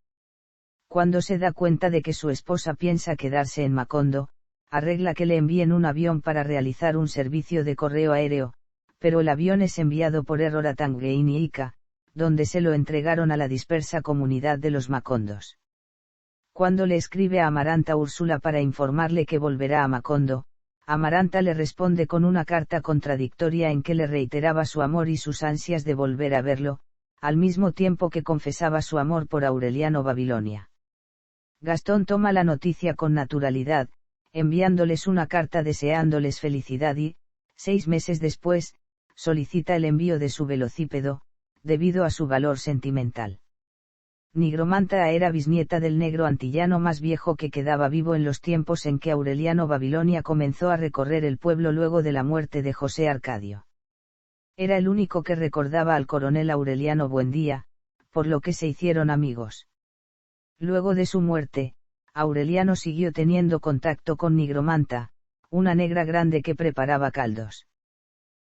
Cuando se da cuenta de que su esposa piensa quedarse en Macondo, arregla que le envíen un avión para realizar un servicio de correo aéreo, pero el avión es enviado por error a Tangueín y Ica, donde se lo entregaron a la dispersa comunidad de los Macondos. Cuando le escribe a Amaranta Úrsula para informarle que volverá a Macondo, Amaranta le responde con una carta contradictoria en que le reiteraba su amor y sus ansias de volver a verlo, al mismo tiempo que confesaba su amor por Aureliano Babilonia. Gastón toma la noticia con naturalidad, enviándoles una carta deseándoles felicidad y, 6 meses después, solicita el envío de su velocípedo, debido a su valor sentimental. Nigromanta era bisnieta del negro antillano más viejo que quedaba vivo en los tiempos en que Aureliano Babilonia comenzó a recorrer el pueblo luego de la muerte de José Arcadio. Era el único que recordaba al coronel Aureliano Buendía, por lo que se hicieron amigos. Luego de su muerte, Aureliano siguió teniendo contacto con Nigromanta, una negra grande que preparaba caldos.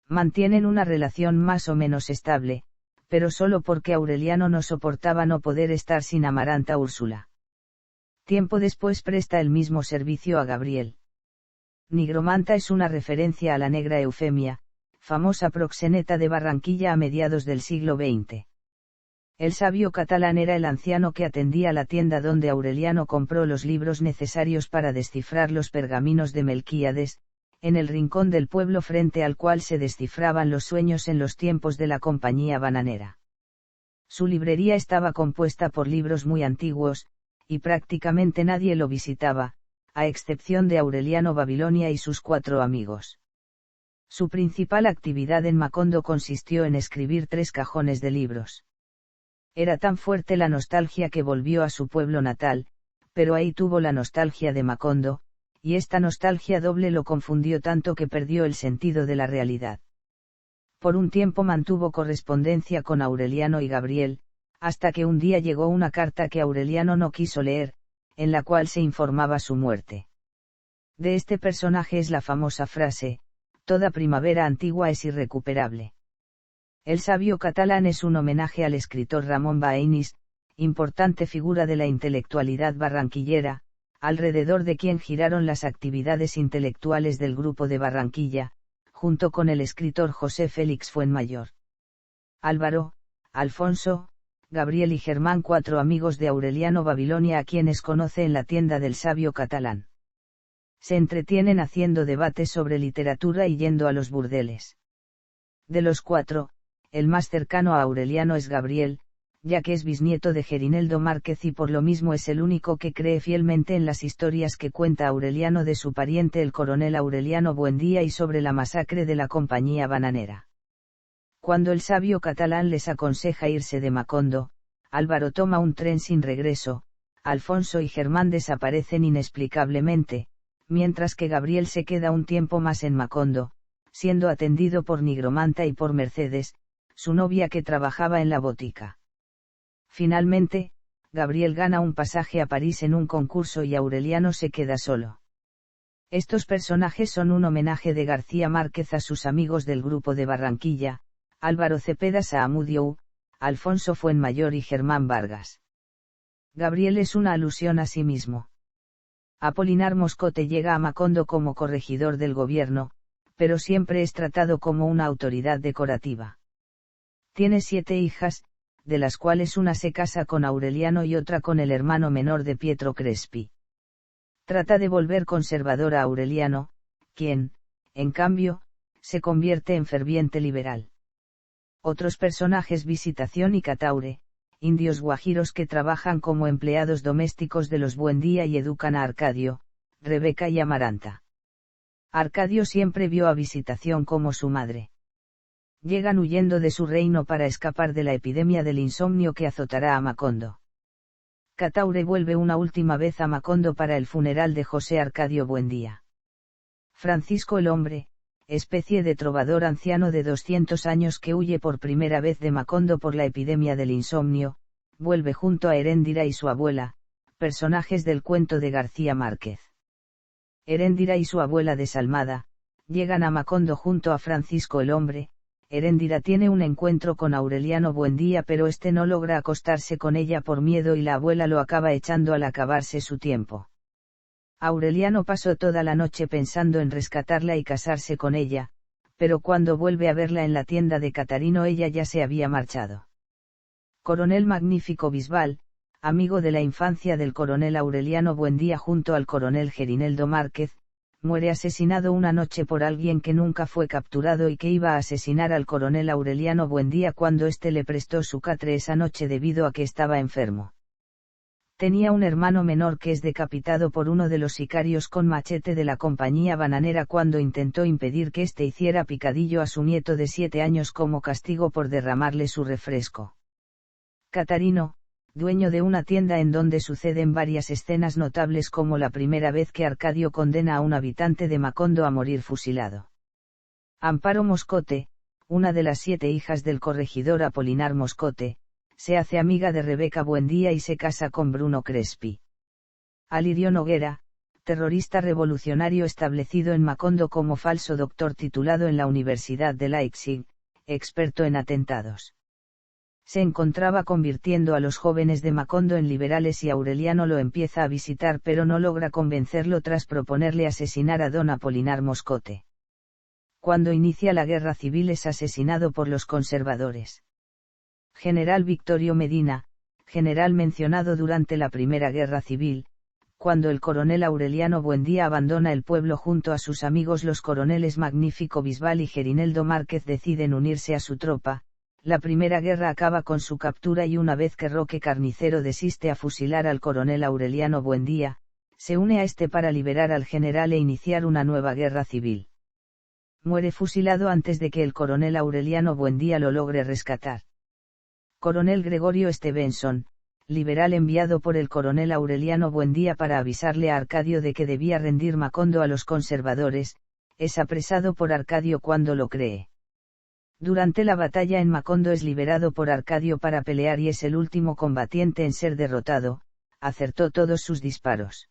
Mantienen una relación más o menos estable, pero solo porque Aureliano no soportaba no poder estar sin Amaranta Úrsula. Tiempo después presta el mismo servicio a Gabriel. Nigromanta es una referencia a la negra Eufemia, famosa proxeneta de Barranquilla a mediados del siglo XX. El sabio catalán era el anciano que atendía la tienda donde Aureliano compró los libros necesarios para descifrar los pergaminos de Melquíades, en el rincón del pueblo frente al cual se descifraban los sueños en los tiempos de la compañía bananera. Su librería estaba compuesta por libros muy antiguos, y prácticamente nadie lo visitaba, a excepción de Aureliano Babilonia y sus 4 amigos. Su principal actividad en Macondo consistió en escribir 3 cajones de libros. Era tan fuerte la nostalgia que volvió a su pueblo natal, pero ahí tuvo la nostalgia de Macondo, y esta nostalgia doble lo confundió tanto que perdió el sentido de la realidad. Por un tiempo mantuvo correspondencia con Aureliano y Gabriel, hasta que un día llegó una carta que Aureliano no quiso leer, en la cual se informaba su muerte. De este personaje es la famosa frase: toda primavera antigua es irrecuperable. El sabio catalán es un homenaje al escritor Ramón Baenis, importante figura de la intelectualidad barranquillera, alrededor de quien giraron las actividades intelectuales del Grupo de Barranquilla, junto con el escritor José Félix Fuenmayor. Álvaro, Alfonso, Gabriel y Germán, 4 amigos de Aureliano Babilonia a quienes conoce en la tienda del sabio catalán. Se entretienen haciendo debates sobre literatura y yendo a los burdeles. De los 4, el más cercano a Aureliano es Gabriel, ya que es bisnieto de Gerineldo Márquez y por lo mismo es el único que cree fielmente en las historias que cuenta Aureliano de su pariente el coronel Aureliano Buendía y sobre la masacre de la compañía bananera. Cuando el sabio catalán les aconseja irse de Macondo, Álvaro toma un tren sin regreso, Alfonso y Germán desaparecen inexplicablemente, mientras que Gabriel se queda un tiempo más en Macondo, siendo atendido por Nigromanta y por Mercedes, su novia que trabajaba en la botica. Finalmente, Gabriel gana un pasaje a París en un concurso y Aureliano se queda solo. Estos personajes son un homenaje de García Márquez a sus amigos del grupo de Barranquilla, Álvaro Cepeda Saamudio, Alfonso Fuenmayor y Germán Vargas. Gabriel es una alusión a sí mismo. Apolinar Moscote llega a Macondo como corregidor del gobierno, pero siempre es tratado como una autoridad decorativa. Tiene 7 hijas, de las cuales una se casa con Aureliano y otra con el hermano menor de Pietro Crespi. Trata de volver conservador a Aureliano, quien, en cambio, se convierte en ferviente liberal. Otros personajes: Visitación y Cataure, indios guajiros que trabajan como empleados domésticos de los Buendía y educan a Arcadio, Rebeca y Amaranta. Arcadio siempre vio a Visitación como su madre. Llegan huyendo de su reino para escapar de la epidemia del insomnio que azotará a Macondo. Cataure vuelve una última vez a Macondo para el funeral de José Arcadio Buendía. Francisco el Hombre, especie de trovador anciano de 200 años que huye por primera vez de Macondo por la epidemia del insomnio, vuelve junto a Heréndira y su abuela, personajes del cuento de García Márquez. Heréndira y su abuela desalmada, llegan a Macondo junto a Francisco el Hombre. Heréndira tiene un encuentro con Aureliano Buendía pero este no logra acostarse con ella por miedo y la abuela lo acaba echando al acabarse su tiempo. Aureliano pasó toda la noche pensando en rescatarla y casarse con ella, pero cuando vuelve a verla en la tienda de Catarino ella ya se había marchado. Coronel Magnífico Bisbal, amigo de la infancia del coronel Aureliano Buendía junto al coronel Gerineldo Márquez, muere asesinado una noche por alguien que nunca fue capturado y que iba a asesinar al coronel Aureliano Buendía cuando éste le prestó su catre esa noche debido a que estaba enfermo. Tenía un hermano menor que es decapitado por uno de los sicarios con machete de la compañía bananera cuando intentó impedir que éste hiciera picadillo a su nieto de 7 años como castigo por derramarle su refresco. Catarino, dueño de una tienda en donde suceden varias escenas notables como la primera vez que Arcadio condena a un habitante de Macondo a morir fusilado. Amparo Moscote, una de las 7 hijas del corregidor Apolinar Moscote, se hace amiga de Rebeca Buendía y se casa con Bruno Crespi. Alirio Noguera, terrorista revolucionario establecido en Macondo como falso doctor titulado en la Universidad de Leipzig, experto en atentados. Se encontraba convirtiendo a los jóvenes de Macondo en liberales y Aureliano lo empieza a visitar pero no logra convencerlo tras proponerle asesinar a don Apolinar Moscote. Cuando inicia la guerra civil es asesinado por los conservadores. General Victorio Medina, general mencionado durante la Primera Guerra Civil, cuando el coronel Aureliano Buendía abandona el pueblo junto a sus amigos los coroneles Magnífico Bisbal y Gerineldo Márquez deciden unirse a su tropa. La primera guerra acaba con su captura y una vez que Roque Carnicero desiste a fusilar al coronel Aureliano Buendía, se une a este para liberar al general e iniciar una nueva guerra civil. Muere fusilado antes de que el coronel Aureliano Buendía lo logre rescatar. Coronel Gregorio Stevenson, liberal enviado por el coronel Aureliano Buendía para avisarle a Arcadio de que debía rendir Macondo a los conservadores, es apresado por Arcadio cuando lo cree. Durante la batalla en Macondo es liberado por Arcadio para pelear y es el último combatiente en ser derrotado, acertó todos sus disparos.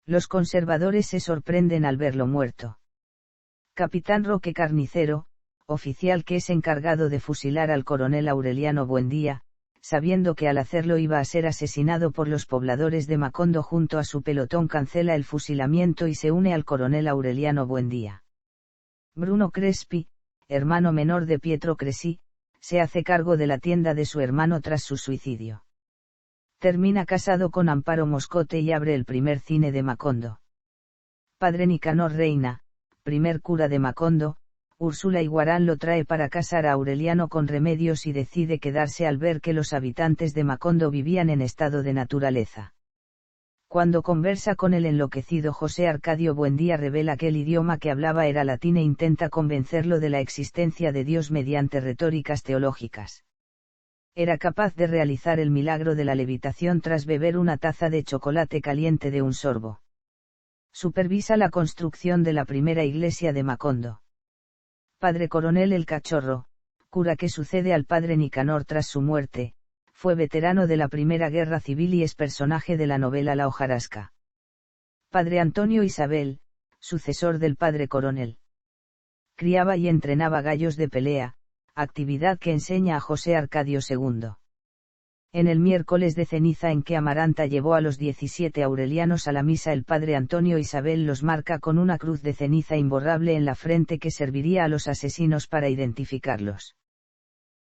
Los conservadores se sorprenden al verlo muerto. Capitán Roque Carnicero, oficial que es encargado de fusilar al coronel Aureliano Buendía, sabiendo que al hacerlo iba a ser asesinado por los pobladores de Macondo junto a su pelotón cancela el fusilamiento y se une al coronel Aureliano Buendía. Bruno Crespi, hermano menor de Pietro Crespi, se hace cargo de la tienda de su hermano tras su suicidio. Termina casado con Amparo Moscote y abre el primer cine de Macondo. Padre Nicanor Reina, primer cura de Macondo, Úrsula Iguarán lo trae para casar a Aureliano con Remedios y decide quedarse al ver que los habitantes de Macondo vivían en estado de naturaleza. Cuando conversa con el enloquecido José Arcadio Buendía revela que el idioma que hablaba era latín e intenta convencerlo de la existencia de Dios mediante retóricas teológicas. Era capaz de realizar el milagro de la levitación tras beber una taza de chocolate caliente de un sorbo. Supervisa la construcción de la primera iglesia de Macondo. Padre Coronel el Cachorro, cura que sucede al padre Nicanor tras su muerte, fue veterano de la Primera Guerra Civil y es personaje de la novela La hojarasca. Padre Antonio Isabel, sucesor del padre Coronel. Criaba y entrenaba gallos de pelea, actividad que enseña a José Arcadio II. En el miércoles de ceniza en que Amaranta llevó a los 17 aurelianos a la misa, el padre Antonio Isabel los marca con una cruz de ceniza imborrable en la frente que serviría a los asesinos para identificarlos.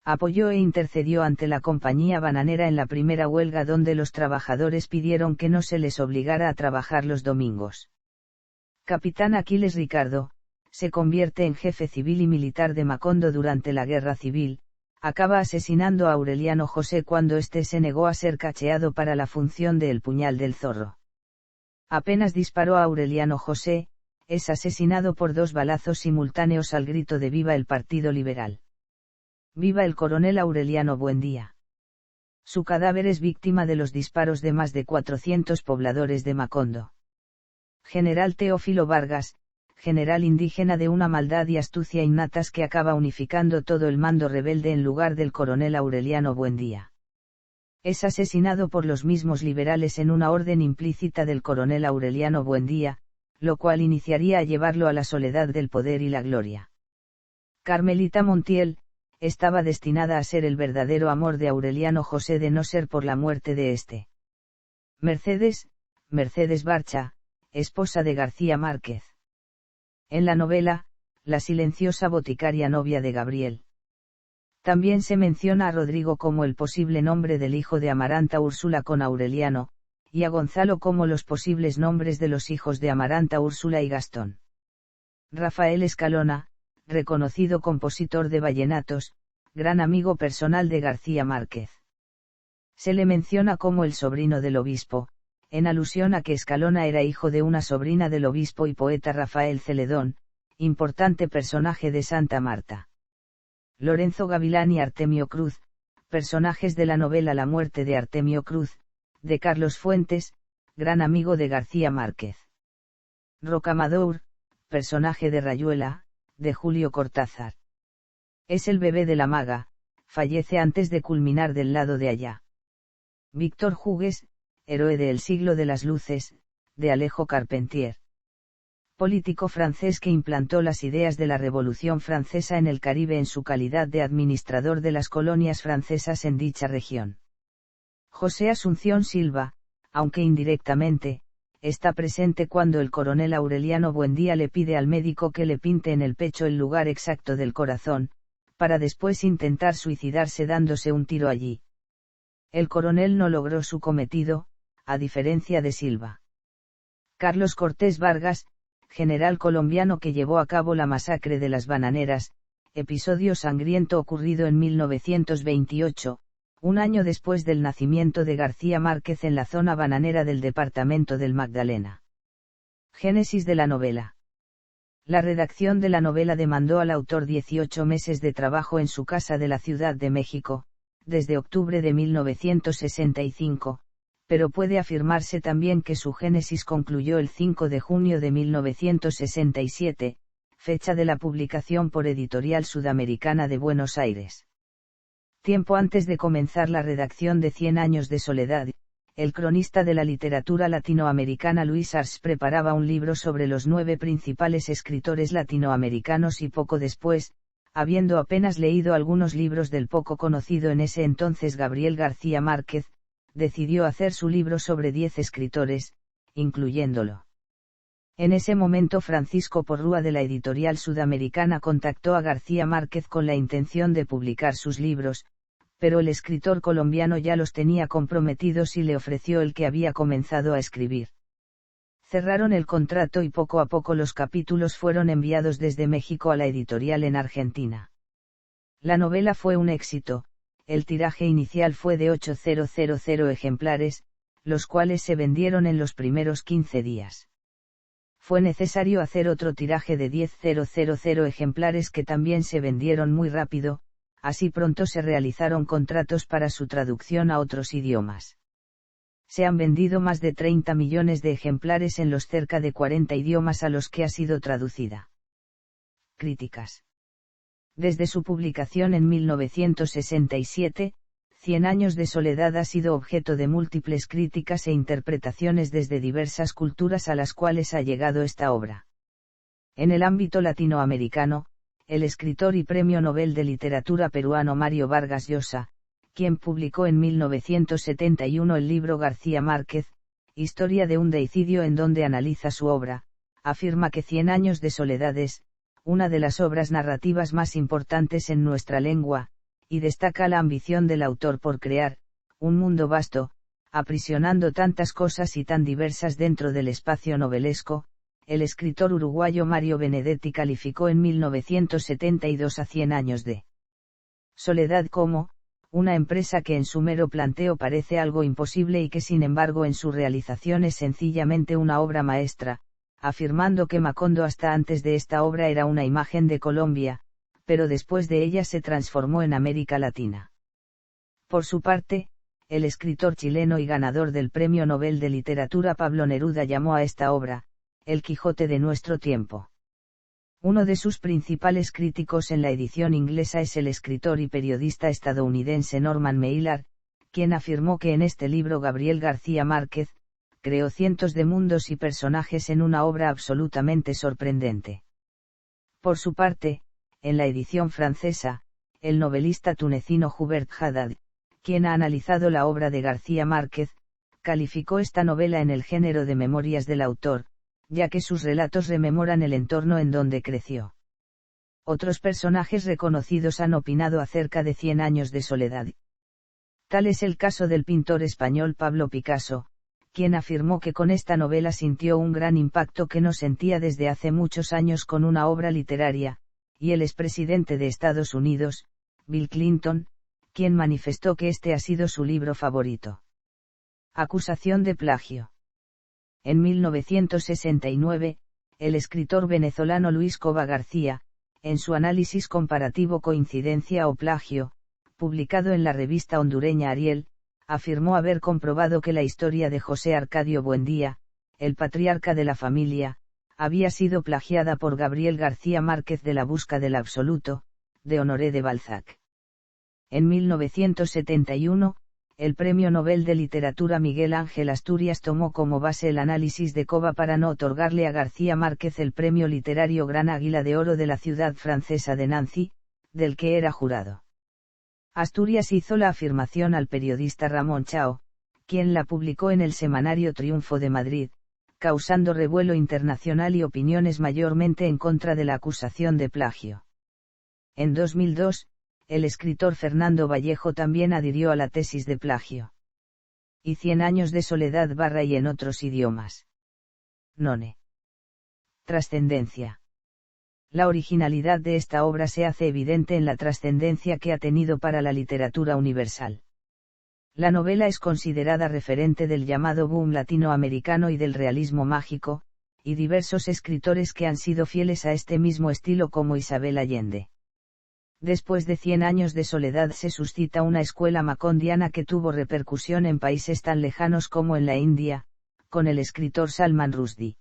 Apoyó e intercedió ante la compañía bananera en la primera huelga donde los trabajadores pidieron que no se les obligara a trabajar los domingos. Capitán Aquiles Ricardo, se convierte en jefe civil y militar de Macondo durante la Guerra Civil, acaba asesinando a Aureliano José cuando éste se negó a ser cacheado para la función de El Puñal del Zorro. Apenas disparó a Aureliano José, es asesinado por 2 balazos simultáneos al grito de «Viva el Partido Liberal! ¡Viva el coronel Aureliano Buendía!». Su cadáver es víctima de los disparos de más de 400 pobladores de Macondo. General Teófilo Vargas, general indígena de una maldad y astucia innatas que acaba unificando todo el mando rebelde en lugar del coronel Aureliano Buendía. Es asesinado por los mismos liberales en una orden implícita del coronel Aureliano Buendía, lo cual iniciaría a llevarlo a la soledad del poder y la gloria. Carmelita Montiel, estaba destinada a ser el verdadero amor de Aureliano José de no ser por la muerte de este. Mercedes Barcha, esposa de García Márquez. En la novela, la silenciosa boticaria novia de Gabriel. También se menciona a Rodrigo como el posible nombre del hijo de Amaranta Úrsula con Aureliano, y a Gonzalo como los posibles nombres de los hijos de Amaranta Úrsula y Gastón. Rafael Escalona, reconocido compositor de vallenatos, gran amigo personal de García Márquez. Se le menciona como el sobrino del obispo, en alusión a que Escalona era hijo de una sobrina del obispo y poeta Rafael Celedón, importante personaje de Santa Marta. Lorenzo Gavilán y Artemio Cruz, personajes de la novela La muerte de Artemio Cruz, de Carlos Fuentes, gran amigo de García Márquez. Rocamadour, personaje de Rayuela, de Julio Cortázar. Es el bebé de la maga, fallece antes de culminar del lado de allá. Víctor Hugues, héroe de El siglo de las luces, de Alejo Carpentier. Político francés que implantó las ideas de la Revolución Francesa en el Caribe en su calidad de administrador de las colonias francesas en dicha región. José Asunción Silva, aunque indirectamente, está presente cuando el coronel Aureliano Buendía le pide al médico que le pinte en el pecho el lugar exacto del corazón, para después intentar suicidarse dándose un tiro allí. El coronel no logró su cometido, a diferencia de Silva. Carlos Cortés Vargas, general colombiano que llevó a cabo la masacre de las bananeras, episodio sangriento ocurrido en 1928, un año después del nacimiento de García Márquez en la zona bananera del departamento del Magdalena. Génesis de la novela. La redacción de la novela demandó al autor 18 meses de trabajo en su casa de la Ciudad de México, desde octubre de 1965, pero puede afirmarse también que su génesis concluyó el 5 de junio de 1967, fecha de la publicación por Editorial Sudamericana de Buenos Aires. Tiempo antes de comenzar la redacción de 100 años de soledad, el cronista de la literatura latinoamericana Luis Ars preparaba un libro sobre los 9 principales escritores latinoamericanos y poco después, habiendo apenas leído algunos libros del poco conocido en ese entonces Gabriel García Márquez, decidió hacer su libro sobre 10 escritores, incluyéndolo. En ese momento Francisco Porrúa de la Editorial Sudamericana contactó a García Márquez con la intención de publicar sus libros, pero el escritor colombiano ya los tenía comprometidos y le ofreció el que había comenzado a escribir. Cerraron el contrato y poco a poco los capítulos fueron enviados desde México a la editorial en Argentina. La novela fue un éxito. El tiraje inicial fue de 8.000 ejemplares, los cuales se vendieron en los primeros 15 días. Fue necesario hacer otro tiraje de 10.000 ejemplares que también se vendieron muy rápido, así pronto se realizaron contratos para su traducción a otros idiomas. Se han vendido más de 30 millones de ejemplares en los cerca de 40 idiomas a los que ha sido traducida. Críticas. Desde su publicación en 1967, 100 años de soledad ha sido objeto de múltiples críticas e interpretaciones desde diversas culturas a las cuales ha llegado esta obra. En el ámbito latinoamericano, el escritor y Premio Nobel de Literatura peruano Mario Vargas Llosa, quien publicó en 1971 el libro García Márquez, Historia de un deicidio, en donde analiza su obra, afirma que 100 años de soledad es una de las obras narrativas más importantes en nuestra lengua, y destaca la ambición del autor por crear un mundo vasto, aprisionando tantas cosas y tan diversas dentro del espacio novelesco. El escritor uruguayo Mario Benedetti calificó en 1972 a 100 años de soledad como una empresa que en su mero planteo parece algo imposible y que sin embargo en su realización es sencillamente una obra maestra, afirmando que Macondo hasta antes de esta obra era una imagen de Colombia, pero después de ella se transformó en América Latina. Por su parte, el escritor chileno y ganador del Premio Nobel de Literatura Pablo Neruda llamó a esta obra El Quijote de nuestro tiempo. Uno de sus principales críticos en la edición inglesa es el escritor y periodista estadounidense Norman Mailer, quien afirmó que en este libro Gabriel García Márquez creó cientos de mundos y personajes en una obra absolutamente sorprendente. Por su parte, en la edición francesa, el novelista tunecino Hubert Haddad, quien ha analizado la obra de García Márquez, calificó esta novela en el género de memorias del autor, ya que sus relatos rememoran el entorno en donde creció. Otros personajes reconocidos han opinado acerca de 100 años de soledad. Tal es el caso del pintor español Pablo Picasso, quien afirmó que con esta novela sintió un gran impacto que no sentía desde hace muchos años con una obra literaria, y el expresidente de Estados Unidos, Bill Clinton, quien manifestó que este ha sido su libro favorito. Acusación de plagio. En 1969, el escritor venezolano Luis Cova García, en su análisis comparativo Coincidencia o plagio, publicado en la revista hondureña Ariel, afirmó haber comprobado que la historia de José Arcadio Buendía, el patriarca de la familia, había sido plagiada por Gabriel García Márquez de La busca del absoluto, de Honoré de Balzac. En 1971, el Premio Nobel de Literatura Miguel Ángel Asturias tomó como base el análisis de Cova para no otorgarle a García Márquez el premio literario Gran Águila de Oro de la ciudad francesa de Nancy, del que era jurado. Asturias hizo la afirmación al periodista Ramón Chao, quien la publicó en el semanario Triunfo de Madrid, causando revuelo internacional y opiniones mayormente en contra de la acusación de plagio. En 2002, el escritor Fernando Vallejo también adhirió a la tesis de plagio. Y 100 años de soledad / y en otros idiomas. None. Trascendencia. La originalidad de esta obra se hace evidente en la trascendencia que ha tenido para la literatura universal. La novela es considerada referente del llamado boom latinoamericano y del realismo mágico, y diversos escritores que han sido fieles a este mismo estilo como Isabel Allende. Después de 100 años de soledad se suscita una escuela macondiana que tuvo repercusión en países tan lejanos como en la India, con el escritor Salman Rushdie.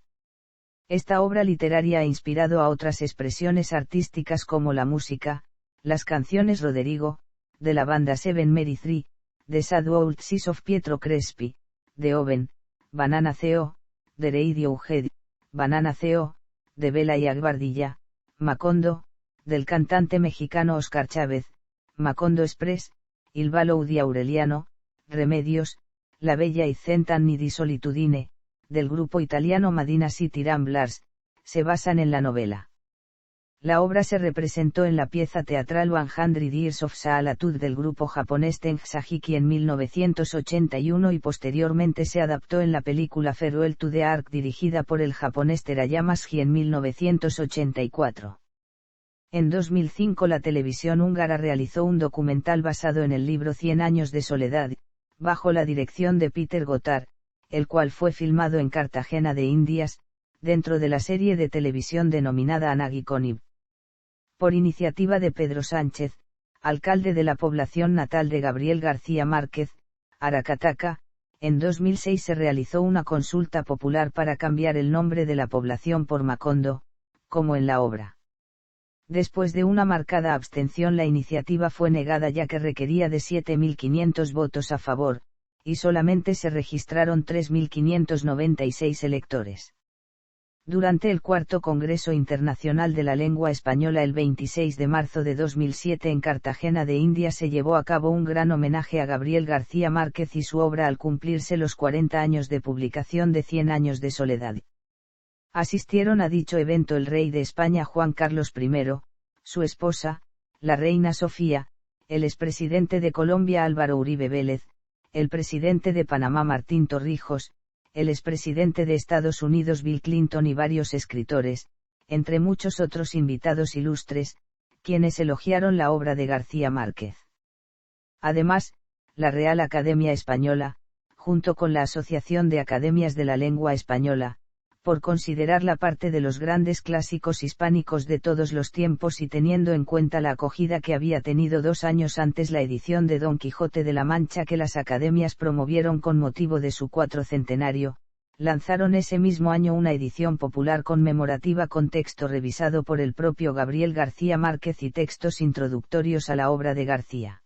Esta obra literaria ha inspirado a otras expresiones artísticas como la música, las canciones Roderigo, de la banda Seven Mary Three, The Sad Waltzes of Pietro Crespi, de Oven, Banana CO, de Radiohead, Banana CO, de Bela y Agvardilla, Macondo, del cantante mexicano Oscar Chávez, Macondo Express, Il Ballo di Aureliano, Remedios, La Bella y Cent'anni di Solitudine, del grupo italiano Madina City Ramblers, se basan en la novela. La obra se representó en la pieza teatral 100 Years of Solitude del grupo japonés Tenjin en 1981 y posteriormente se adaptó en la película Farewell to the Ark dirigida por el japonés Terayama Shi en 1984. En 2005 la televisión húngara realizó un documental basado en el libro 100 años de soledad, bajo la dirección de Peter Gothard, el cual fue filmado en Cartagena de Indias, dentro de la serie de televisión denominada Anagiconib. Por iniciativa de Pedro Sánchez, alcalde de la población natal de Gabriel García Márquez, Aracataca, en 2006 se realizó una consulta popular para cambiar el nombre de la población por Macondo, como en la obra. Después de una marcada abstención, la iniciativa fue negada ya que requería de 7.500 votos a favor, y solamente se registraron 3.596 electores. Durante el Cuarto Congreso Internacional de la Lengua Española el 26 de marzo de 2007 en Cartagena de Indias se llevó a cabo un gran homenaje a Gabriel García Márquez y su obra al cumplirse los 40 años de publicación de 100 años de soledad. Asistieron a dicho evento el rey de España Juan Carlos I, su esposa, la reina Sofía, el expresidente de Colombia Álvaro Uribe Vélez, el presidente de Panamá Martín Torrijos, el expresidente de Estados Unidos Bill Clinton y varios escritores, entre muchos otros invitados ilustres, quienes elogiaron la obra de García Márquez. Además, la Real Academia Española, junto con la Asociación de Academias de la Lengua Española, por considerarla parte de los grandes clásicos hispánicos de todos los tiempos y teniendo en cuenta la acogida que había tenido 2 años antes la edición de Don Quijote de la Mancha que las academias promovieron con motivo de su 400º, lanzaron ese mismo año una edición popular conmemorativa con texto revisado por el propio Gabriel García Márquez y textos introductorios a la obra de García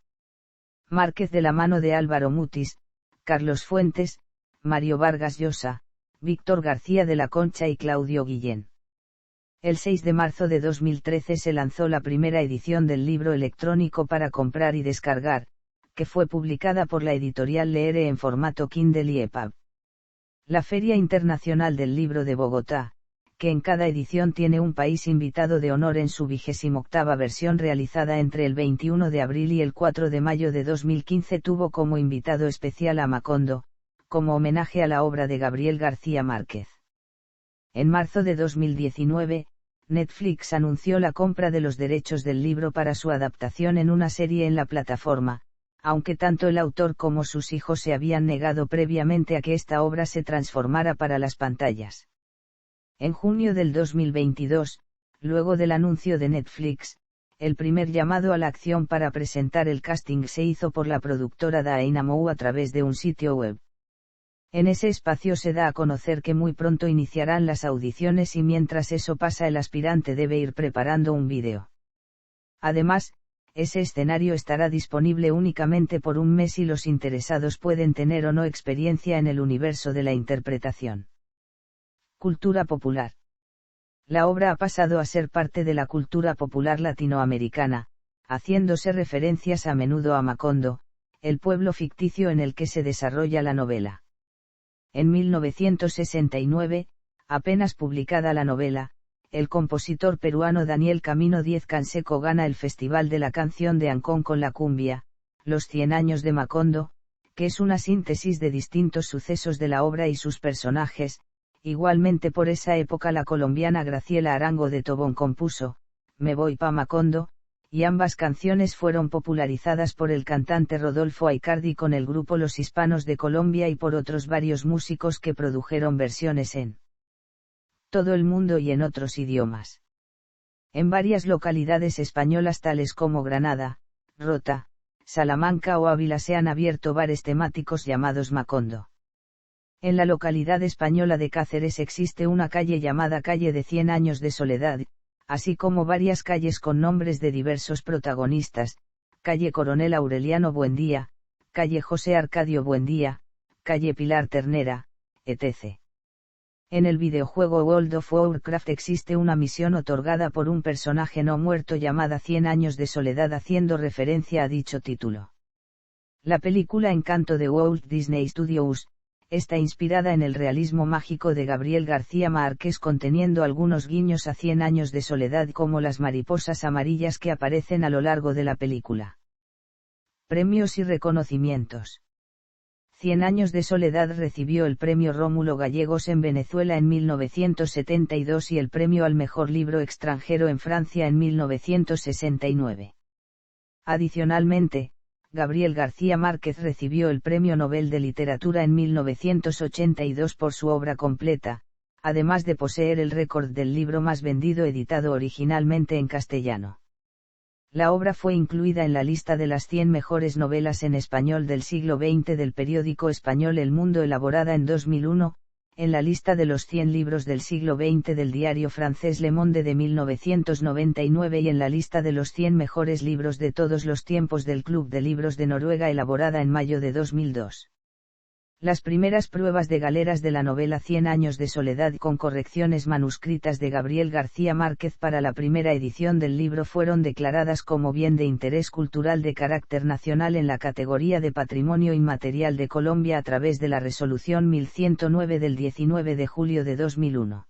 Márquez de la mano de Álvaro Mutis, Carlos Fuentes, Mario Vargas Llosa, Víctor García de la Concha y Claudio Guillén. El 6 de marzo de 2013 se lanzó la primera edición del libro electrónico para comprar y descargar, que fue publicada por la editorial Leere en formato Kindle y EPUB. La Feria Internacional del Libro de Bogotá, que en cada edición tiene un país invitado de honor en su 28ª versión realizada entre el 21 de abril y el 4 de mayo de 2015 tuvo como invitado especial a Macondo, como homenaje a la obra de Gabriel García Márquez. En marzo de 2019, Netflix anunció la compra de los derechos del libro para su adaptación en una serie en la plataforma, aunque tanto el autor como sus hijos se habían negado previamente a que esta obra se transformara para las pantallas. En junio del 2022, luego del anuncio de Netflix, el primer llamado a la acción para presentar el casting se hizo por la productora Dynamo a través de un sitio web. En ese espacio se da a conocer que muy pronto iniciarán las audiciones y mientras eso pasa el aspirante debe ir preparando un vídeo. Además, ese escenario estará disponible únicamente por un mes y los interesados pueden tener o no experiencia en el universo de la interpretación. Cultura popular. La obra ha pasado a ser parte de la cultura popular latinoamericana, haciéndose referencias a menudo a Macondo, el pueblo ficticio en el que se desarrolla la novela. En 1969, apenas publicada la novela, el compositor peruano Daniel Camino Diez Canseco gana el Festival de la Canción de Ancón con la cumbia, Los 100 años de Macondo, que es una síntesis de distintos sucesos de la obra y sus personajes. Igualmente por esa época la colombiana Graciela Arango de Tobón compuso, Me voy pa' Macondo, y ambas canciones fueron popularizadas por el cantante Rodolfo Aicardi con el grupo Los Hispanos de Colombia y por otros varios músicos que produjeron versiones en todo el mundo y en otros idiomas. En varias localidades españolas tales como Granada, Rota, Salamanca o Ávila se han abierto bares temáticos llamados Macondo. En la localidad española de Cáceres existe una calle llamada Calle de 100 años de soledad, así como varias calles con nombres de diversos protagonistas, calle Coronel Aureliano Buendía, calle José Arcadio Buendía, calle Pilar Ternera, etc. En el videojuego World of Warcraft existe una misión otorgada por un personaje no muerto llamada 100 años de soledad haciendo referencia a dicho título. La película Encanto de Walt Disney Studios, está inspirada en el realismo mágico de Gabriel García Márquez conteniendo algunos guiños a 100 años de soledad como las mariposas amarillas que aparecen a lo largo de la película. Premios y reconocimientos. 100 años de soledad recibió el premio Rómulo Gallegos en Venezuela en 1972 y el premio al mejor libro extranjero en Francia en 1969. Adicionalmente, Gabriel García Márquez recibió el Premio Nobel de Literatura en 1982 por su obra completa, además de poseer el récord del libro más vendido editado originalmente en castellano. La obra fue incluida en la lista de las 100 mejores novelas en español del siglo XX del periódico español El Mundo, elaborada en 2001, en la lista de los 100 libros del siglo XX del diario francés Le Monde de 1999 y en la lista de los 100 mejores libros de todos los tiempos del Club de Libros de Noruega, elaborada en mayo de 2002. Las primeras pruebas de galeras de la novela 100 años de soledad con correcciones manuscritas de Gabriel García Márquez para la primera edición del libro fueron declaradas como bien de interés cultural de carácter nacional en la categoría de Patrimonio Inmaterial de Colombia a través de la Resolución 1109 del 19 de julio de 2001.